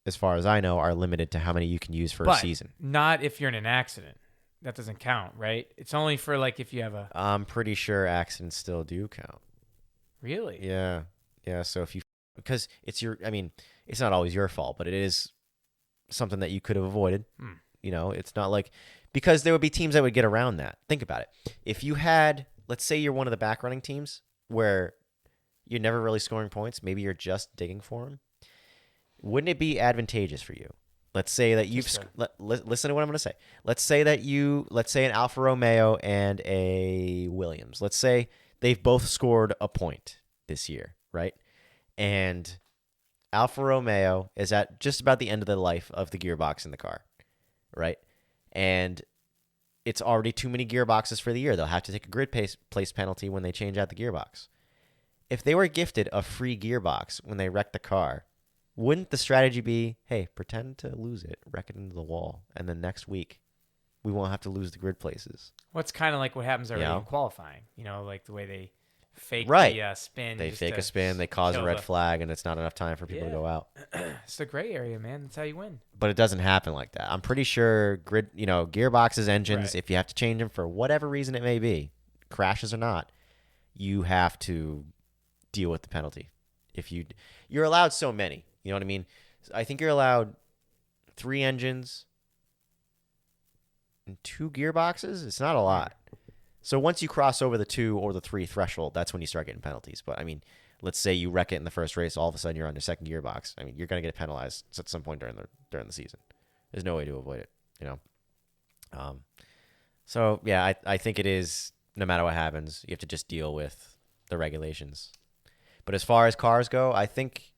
as far as I know, are limited to how many you can use for a But season. not if you're in an accident. That doesn't count, right? It's only for like if you have a... I'm pretty sure accidents still do count. Really? Yeah. Yeah. So if because it's it's not always your fault, but it is something that you could have avoided. It's not like, because there would be teams that would get around that. Think about it. If you had, let's say you're one of the back running teams where you're never really scoring points, maybe you're just digging for them. Wouldn't it be advantageous for you? Let's say that you've listen to what I'm going to say. Let's say an Alfa Romeo and a Williams. Let's say they've both scored a point this year, right? And Alfa Romeo is at just about the end of the life of the gearbox in the car, right? And it's already too many gearboxes for the year. They'll have to take a grid place penalty when they change out the gearbox. If they were gifted a free gearbox when they wrecked the car, Wouldn't the strategy be, hey, pretend to lose it, wreck it into the wall, and then next week we won't have to lose the grid places? Well, it's kind of like what happens already Yeah. in qualifying. Like the way they fake Right. the spin. They just fake to a spin, they cause a kill red the- flag, and it's not enough time for people to Yeah. go out. It's the gray area, man. That's how you win. But it doesn't happen like that. I'm pretty sure gearboxes, engines, Right. if you have to change them for whatever reason it may be, crashes or not, you have to deal with the penalty. You're allowed so many, you know what I mean? I think you're allowed 3 engines and 2 gearboxes. It's not a lot. So once you cross over the 2 or the 3 threshold, that's when you start getting penalties. But I mean, let's say you wreck it in the first race, all of a sudden you're on your second gearbox. I mean, you're going to get penalized at some point during the season. There's no way to avoid it, So yeah, I think it is, no matter what happens, you have to just deal with the regulations. But as far as cars go, I think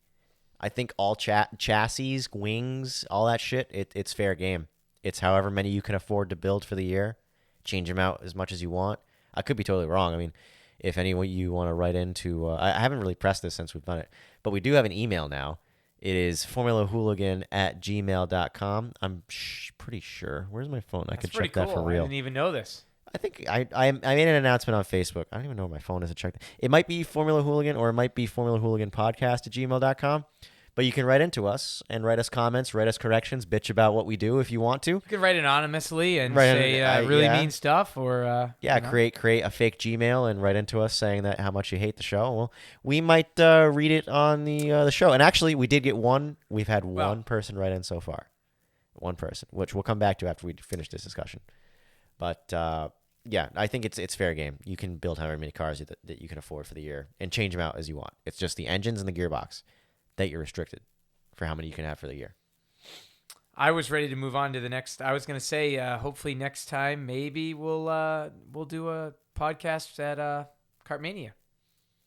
all chassis, wings, all that shit, it's fair game. It's however many you can afford to build for the year. Change them out as much as you want. I could be totally wrong. I mean, if anyone you want to write into, I haven't really pressed this since we've done it, but we do have an email now. It is formulahooligan@gmail.com. I'm pretty sure. Where's my phone? I That's could pretty check that cool. for real. I didn't even know this. I think I made an announcement on Facebook. I don't even know where my phone is to check. It might be Formula Hooligan, or it might be formulahooliganpodcast@gmail.com. But you can write into us and write us comments, write us corrections, bitch about what we do if you want to. You could write anonymously and Right, say really yeah. mean stuff, or Create a fake Gmail and write into us saying that how much you hate the show. Well, we might read it on the show. And actually, we did get one. We've had one person write in so far. One person, which we'll come back to after we finish this discussion. But yeah, I think it's fair game. You can build however many cars that you can afford for the year and change them out as you want. It's just the engines and the gearbox that you're restricted for how many you can have for the year. I was ready to move on to the next. I was going to say, hopefully next time maybe we'll do a podcast at Kartmania.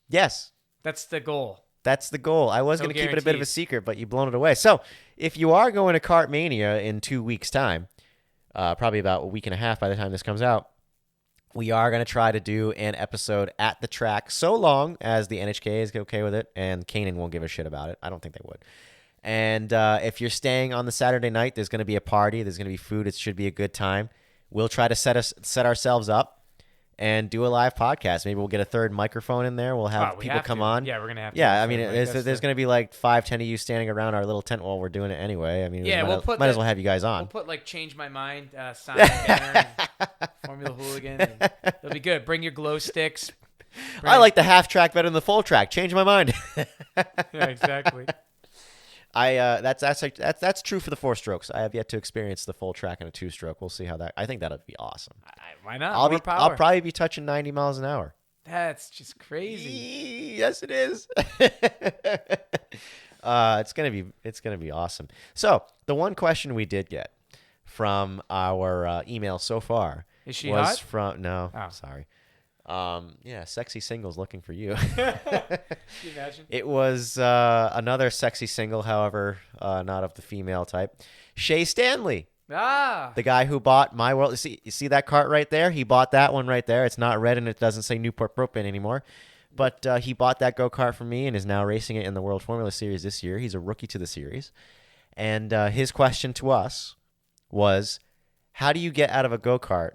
Yes. That's the goal. That's the goal. I was No going to keep it a bit of a guarantees. secret, but you've blown it away. So if you are going to Kartmania in 2 weeks' time, probably about a week and a half by the time this comes out, we are going to try to do an episode at the track, so long as the NHKA is okay with it and Kanan won't give a shit about it. I don't think they would. And if you're staying on the Saturday night, there's going to be a party. There's going to be food. It should be a good time. We'll try to set ourselves up and do a live podcast. Maybe we'll get a third microphone in there. We'll have We people have come to. on. Yeah, we're gonna have to. Yeah, I mean, there's going to be like 5-10 of you standing around our little tent while we're doing it anyway. I mean, Yeah, might as well have you guys on. We'll put like "Change My Mind" sign banner, and Formula Hooligan. And it'll be good. Bring your glow sticks. I like the half track better than the full track. Change my mind. Yeah, exactly. That's true for the 4 strokes. I have yet to experience the full track and a 2-stroke. We'll see how that. I think that'll be awesome. Why not? I'll More power. I'll probably be touching 90 miles an hour. That's just crazy. Yes, it is. It's gonna be awesome. So the one question we did get from our email so far Is she was hot? from no, Oh. sorry. Yeah, sexy singles looking for you. Can you imagine? It was another sexy single, however, not of the female type. Shay Stanley, the guy who bought My World. You see that cart right there? He bought that one right there. It's not red and it doesn't say Newport Propane anymore. But he bought that go-kart from me and is now racing it in the World Formula Series this year. He's a rookie to the series. And his question to us was, how do you get out of a go-kart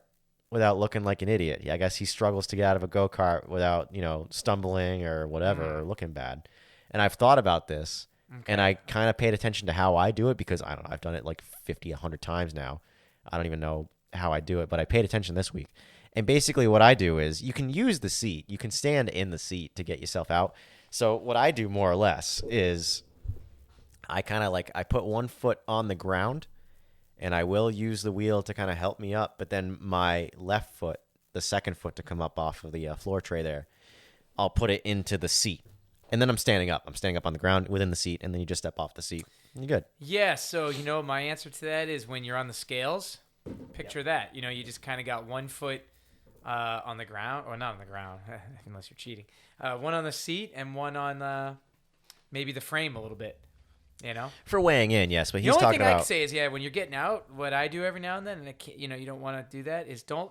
without looking like an idiot? I guess he struggles to get out of a go-kart without, stumbling or whatever, or looking bad. And I've thought about this, and I kind of paid attention to how I do it because, I don't know, I've done it like 50, 100 times now. I don't even know how I do it, but I paid attention this week. And basically what I do is you can use the seat. You can stand in the seat to get yourself out. So what I do more or less is I kind of I put one foot on the ground, and I will use the wheel to kind of help me up. But then my left foot, the second foot to come up off of the floor tray there, I'll put it into the seat. And then I'm standing up. I'm standing up on the ground within the seat, and then you just step off the seat. You're good. Yeah, so, my answer to that is when you're on the scales, picture that. You just kind of got one foot on the ground, or not on the ground, unless you're cheating. One on the seat and one on maybe the frame a little bit, For weighing in, yes, but he's the only talking thing I about... can say is, when you're getting out, what I do every now and then, and you don't want to do that, is don't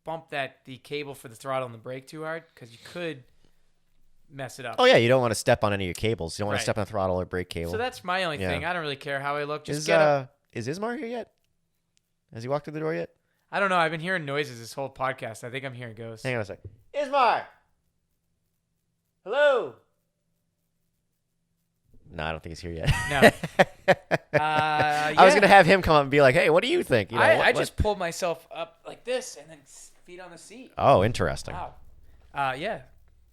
bump the cable for the throttle and the brake too hard, because you could mess it up. Oh yeah, you don't want to step on any of your cables. You don't want Right. to step on a throttle or brake cable. So that's my only Yeah. thing. I don't really care how I look. Just is get up. is Ismar here yet? Has he walked through the door yet? I don't know. I've been hearing noises this whole podcast. I think I'm hearing ghosts. Hang on a sec. Ismar! Hello? No, I don't think he's here yet. No. I was going to have him come up and be like, hey, what do you think? You know, I what- just pulled myself up like this and then feet on the seat. Oh, interesting. Wow. Yeah.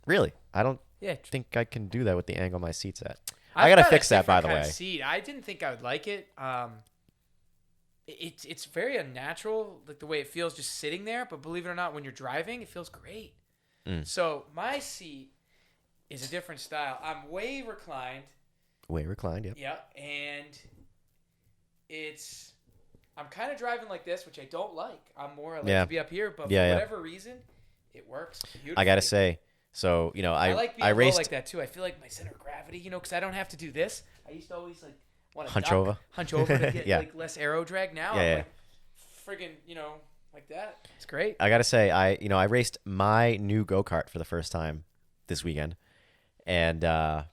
Really? I don't Yeah. think I can do that with the angle my seat's at. I got to fix that, by the way. Seat. I didn't think I would like it. It's very unnatural, like the way it feels just sitting there. But believe it or not, when you're driving, it feels great. So my seat is a different style. I'm way reclined. Way reclined, yep. Yeah, and I'm kind of driving like this, which I don't like. I'm more like to be up here, but for whatever reason, it works beautifully. I got to say, so, you know, I like being raced low like that too. I feel like my center of gravity, because I don't have to do this. I used to always like want to hunch over to get like less aero drag. Now I'm like friggin', like that. It's great. I got to say, I raced my new go-kart for the first time this weekend, and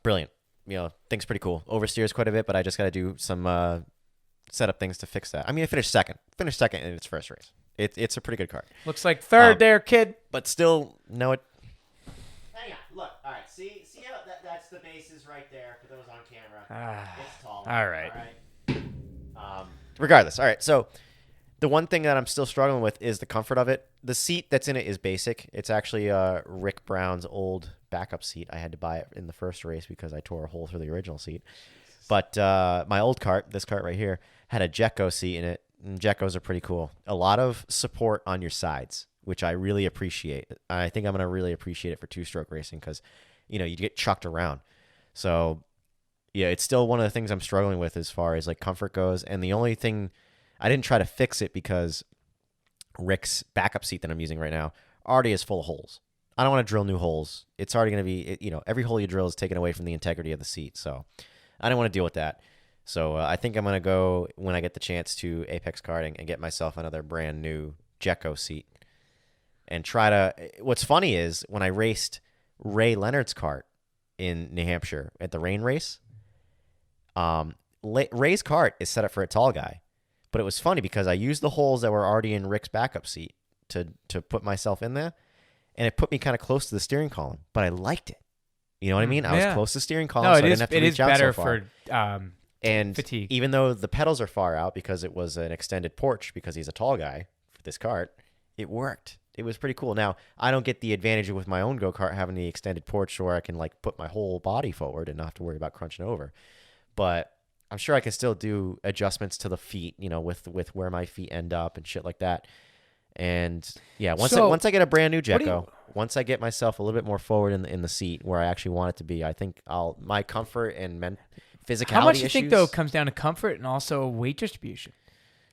brilliant. Things pretty cool. Oversteers quite a bit, but I just got to do some setup things to fix that. I mean, I finished second in its first race. It's a pretty good kart. Looks like third there, kid. But still, no, it. Hang on, look. All right, see how that's the bases right there for those on camera. It's tall. All right. All right. Regardless, all right. So the one thing that I'm still struggling with is the comfort of it. The seat that's in it is basic. It's actually Rick Brown's old backup seat. I had to buy it in the first race because I tore a hole through the original seat. But my old kart, this kart right here, had a Jekko seat in it. And Jekkos are pretty cool. A lot of support on your sides, which I really appreciate. I think I'm going to really appreciate it for two-stroke racing because, you get chucked around. So, yeah, it's still one of the things I'm struggling with as far as like comfort goes. And the only thing, I didn't try to fix it because Rick's backup seat that I'm using right now already is full of holes. I don't want to drill new holes. It's already going to be, every hole you drill is taken away from the integrity of the seat. So I don't want to deal with that. So I think I'm going to go, when I get the chance, to Apex Karting and get myself another brand new Jekko seat and try to. What's funny is when I raced Ray Leonard's kart in New Hampshire at the rain race, Ray's kart is set up for a tall guy. But it was funny because I used the holes that were already in Rick's backup seat to put myself in there, and it put me kind of close to the steering column. But I liked it. You know what I mean? I was close to the steering column, so I didn't have to reach out so far. It is better for and fatigue. Even though the pedals are far out because it was an extended porch because he's a tall guy for this kart, it worked. It was pretty cool. Now, I don't get the advantage with my own go-kart having the extended porch where I can like put my whole body forward and not have to worry about crunching over. But I'm sure I can still do adjustments to the feet, with where my feet end up and shit like that. And yeah, once I get a brand new Jekko, once I get myself a little bit more forward in the seat where I actually want it to be, I think my comfort and physicality How much do you issues, think though comes down to comfort and also weight distribution?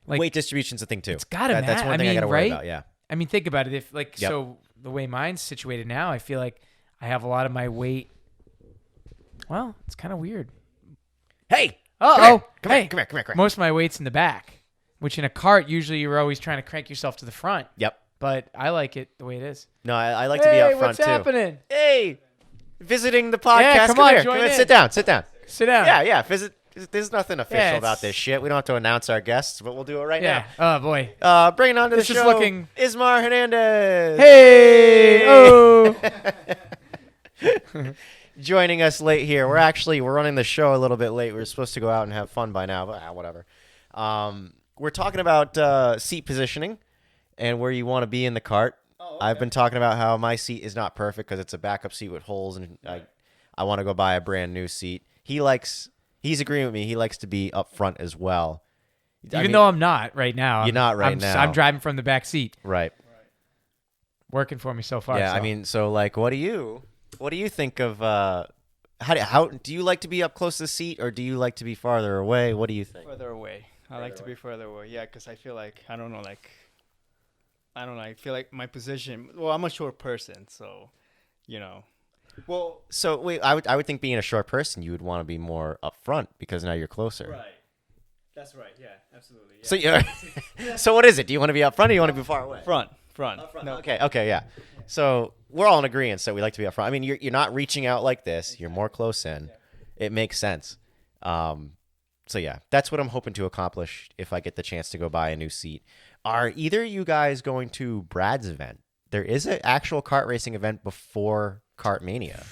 Like, weight distribution's a thing too. It's got to matter. That's one thing I got to worry about. Yeah. I mean, think about it. If so the way mine's situated now, I feel like I have a lot of my weight. Well, it's kind of weird. Hey. Come here. Most of my weight's in the back, which in a cart, usually you're always trying to crank yourself to the front. Yep. But I like it the way it is. No, I like to be up front what's too. happening? Hey, visiting the podcast. Yeah, come on, here. join Come in. in. Sit down. Sit down. Yeah. Visit. There's nothing official about this shit. We don't have to announce our guests, but we'll do it right Yeah. Oh, boy. now. Bringing on to the This is show, looking- Ismar Hernandez. Hey! Oh! Joining us late here. We're running the show a little bit late. We were supposed to go out and have fun by now, but whatever. We're talking about seat positioning and where you want to be in the cart. Oh, okay. I've been talking about how my seat is not perfect because it's a backup seat with holes, and I want to go buy a brand new seat. He's agreeing with me. He likes to be up front as well. Even though I'm not right now. You're not right now. I'm driving from the back seat. Right. Working for me so far. Yeah, so. I mean, so like, what do you think of how do you like to be up close to the seat, or do you like to be farther away? What do you think? Further away. I like to be further away. Yeah, because I feel like I feel like my position. Well, I'm a short person, so Well, So wait, I would think being a short person, you would want to be more up front because now you're closer. right. That's right. Yeah, absolutely. Yeah. So you're so what is it? Do you want to be up front or do you want to be far away? front. Up front. No. Okay, yeah. So we're all in agreement. So we like to be up front. I mean, you're not reaching out like this. You're more close in. It makes sense. So yeah, that's what I'm hoping to accomplish if I get the chance to go buy a new seat. Are either of you guys going to Brad's event? There is an actual kart racing event before Kart Mania.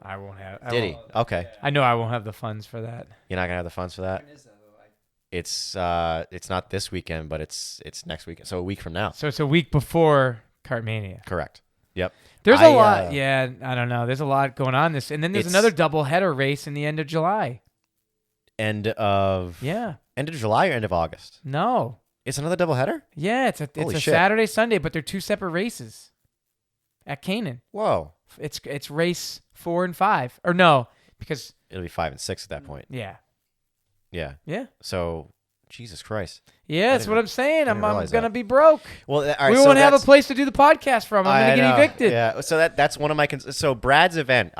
I won't have. Did he? Okay. I know I won't have the funds for that. You're not gonna have the funds for that. It's not this weekend, but it's next weekend. So a week from now. So it's a week before Kartmania. Correct. Yep. There's a lot. Yeah, I don't know. There's a lot going on this, and then there's It's- another double header race in the end of July. End of July or end of August? No. It's another doubleheader? Yeah, it's a Holy shit. Saturday, Sunday, but they're two separate races at Canaan. Whoa. It's race 4 and 5. Or no, because It'll be 5 and 6 at that point. yeah. Yeah. So, Jesus Christ. Yeah, that's what I'm saying. I'm realize going to that. be broke. Well, all right, We so won't have a that's- place to do the podcast from. I'm going to get evicted. Yeah. So that's one of my so Brad's event,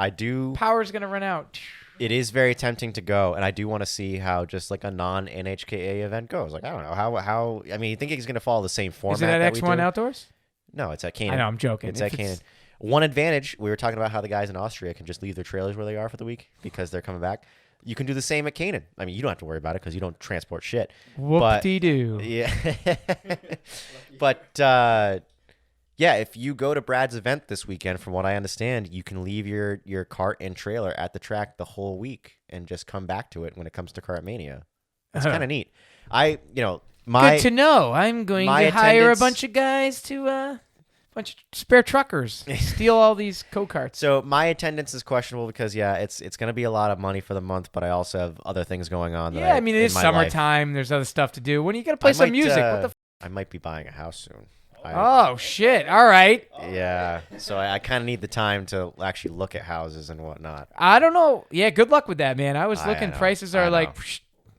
Power's going to run out. it is very tempting to go, and I do want to see how just like a non-NHKA event goes. Like, I don't know how I mean, you think he's going to follow the same format Is it at that we X1 do? Outdoors? No, it's at Canaan. I know, I'm joking. It's If at Canaan. One advantage, we were talking about how the guys in Austria can just leave their trailers where they are for the week because they're coming back. You can do the same at Canaan. I mean, you don't have to worry about it because you don't transport shit. Whoop-de-doo. Yeah. But, yeah, if you go to Brad's event this weekend, from what I understand, you can leave your cart and trailer at the track the whole week and just come back to it when it comes to Kart Mania. That's kind of neat. Good to know. I'm going my to hire a attendance- bunch of guys to bunch of spare truckers steal all these go-karts. So my attendance is questionable because it's going to be a lot of money for the month, but I also have other things going on. Yeah, I mean it is in my life. summertime. There's other stuff to do. When are you gonna play some music? What the? I might be buying a house soon. Oh shit! All right. Yeah, so I kind of need the time to actually look at houses and whatnot. I don't know. Yeah, good luck with that, man. I was I looking. know, Prices I are like. know.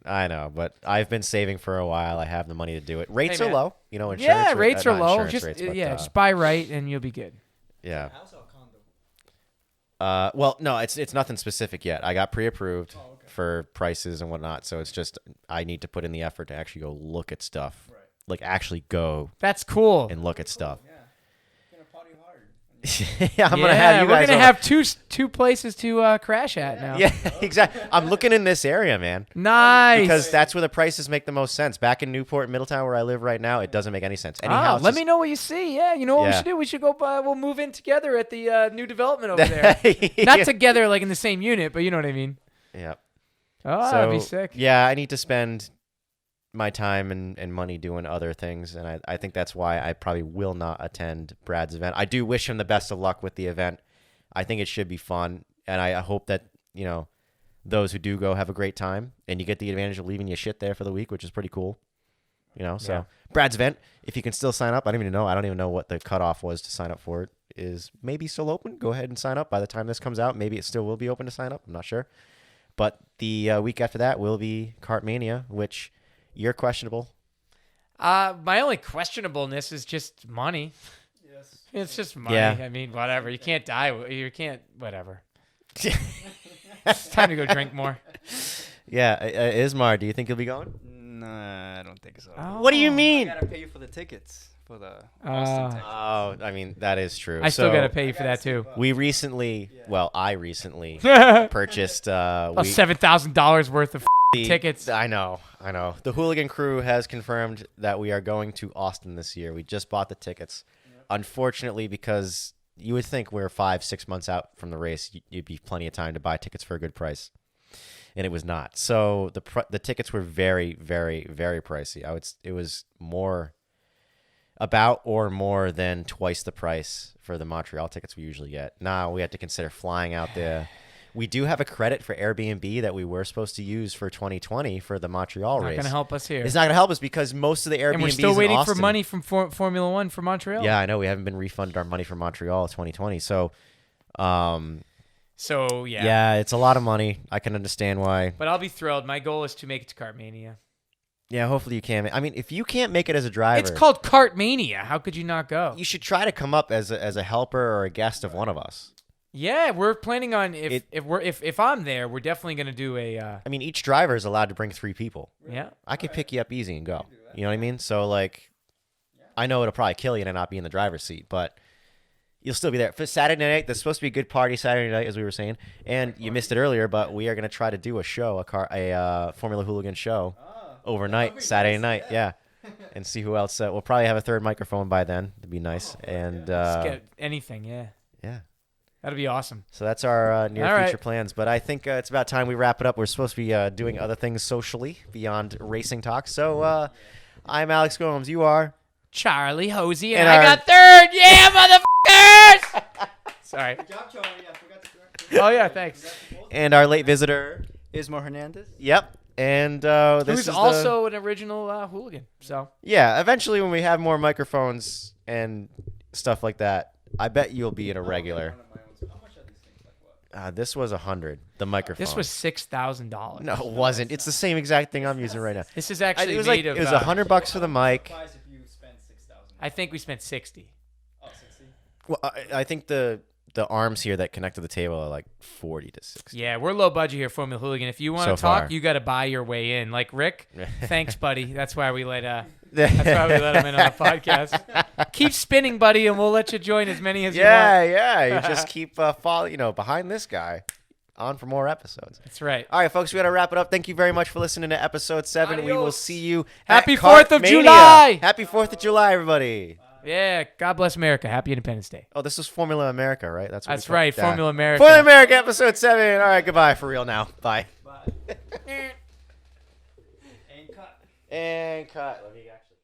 I know, but I've been saving for a while. I have the money to do it. Rates Hey, are man. low. Insurance Yeah, rates are not low. insurance Just rates, but, just buy right and you'll be good. yeah. Well, no, it's nothing specific yet. I got pre-approved for prices and whatnot, so it's just I need to put in the effort to actually go look at stuff, like actually go That's cool. and look at stuff. Party hard. Yeah, I'm gonna have you we're guys. gonna over. have two places to crash at now. Yeah, exactly. I'm looking in this area, man. Nice. Because that's where the prices make the most sense. Back in Newport and Middletown, where I live right now, it doesn't make any sense. Any houses, let me know what you see. Yeah, you know what we Yeah. should do? We should go. We'll move in together at the new development over there. Not together like in the same unit, but you know what I mean. Yeah. Oh, So, that'd be sick. Yeah, I need to spend my time and money doing other things, and I think that's why I probably will not attend Brad's event. I do wish him the best of luck with the event. I think it should be fun, and I hope that those who do go have a great time, and you get the advantage of leaving your shit there for the week, which is pretty cool. So Yeah. Brad's event, if you can still sign up, I don't even know what the cutoff was to sign up for it. Is maybe still open. Go ahead and sign up. By the time this comes out, maybe it still will be open to sign up. I'm not sure. But the week after that will be Kart Mania, which you're questionable. My only questionableness is just money. Yes. It's just money. Yeah. I mean, whatever. You can't die. You can't. Whatever. It's time to go drink more. Yeah, Ismar, do you think you'll be going? Nah, I don't think so. Oh. What do you I mean? gotta pay you for the tickets for the Austin tickets. Oh, I mean, that is true. I still So, gotta pay you for that too. We recently, I recently About purchased $7,000 worth of tickets. I know. The Hooligan crew has confirmed that we are going to Austin this year. We just bought the tickets. Unfortunately, because you would think we're 5-6 months out from the race, you'd be plenty of time to buy tickets for a good price, and it was not. So the tickets were very, very, very pricey. It was more than twice the price for the Montreal tickets we usually get. Now we have to consider flying out there. We do have a credit for Airbnb that we were supposed to use for 2020 for the Montreal Not race. gonna help us here. It's not going to help us because most of the Airbnbs And we're still in waiting for Austin- money from Formula One for Montreal. Yeah, I know. We haven't been refunded our money from Montreal 2020. So, So yeah. yeah, it's a lot of money. I can understand why. But I'll be thrilled. My goal is to make it to Kartmania. Yeah, hopefully you can. I mean, if you can't make it as a driver, It's called Kartmania. How could you not go? you should try to come up as a helper or a guest of one of us. Yeah, we're planning on if I'm there, we're definitely gonna do a I mean, each driver is allowed to bring 3 people. yeah. I could pick you up easy and go. You know what I mean? So, like, I know it'll probably kill you to not be in the driver's seat, but you'll still be there. For Saturday night, there's supposed to be a good party Saturday night, as we were saying. And you missed it earlier, but we are going to try to do a show, a Formula Hooligan show overnight, Saturday night. Yeah. And see who else. We'll probably have a third microphone by then. It'd be nice. And Just get anything, yeah. yeah. That'd be awesome. So that's our near All future right. plans. But I think it's about time we wrap it up. We're supposed to be doing other things socially beyond racing talk. So I'm Alex Gomes. You are Charlie Hosey, and And I our- got third. Yeah, motherfuckers! Sorry. Good job, Charlie. I forgot to correct you. Oh, yeah, thanks. and our late visitor. Ismo Hernandez. Yep. And this Who's is also an original hooligan. So yeah. Eventually, when we have more microphones and stuff like that, I bet you'll be in a regular. How much are these things? Like what? This was 100. The microphone. this was $6,000. No, it wasn't. It's the same exact thing I'm using right now. This is actually It was made like of. it was $100 for the mic. Surprised if you spend 6,000. I think we spent 60. Oh, 60. Well, I think the arms here that connect to the table are like 40 to 60. Yeah, we're low budget here, Formula Hooligan. If you want So to talk, far. you got to buy your way in. Like Rick, thanks, buddy. That's why we let that's why we let him in on the podcast. Keep spinning, buddy, and we'll let you join as many as you want. Yeah. You just keep following, behind this guy, on for more episodes. That's right. All right, folks, we got to wrap it up. Thank you very much for listening to episode 7. We will Adios. see you. Happy at 4th of Kartmania. July. Happy 4th of July, everybody. Yeah, God bless America. Happy Independence Day. Oh, this is Formula America, right? What That's we call- right, Yeah. Formula America. Formula America, episode 7. All right, goodbye for real now. Bye. Bye. And cut. And cut. Let me actually.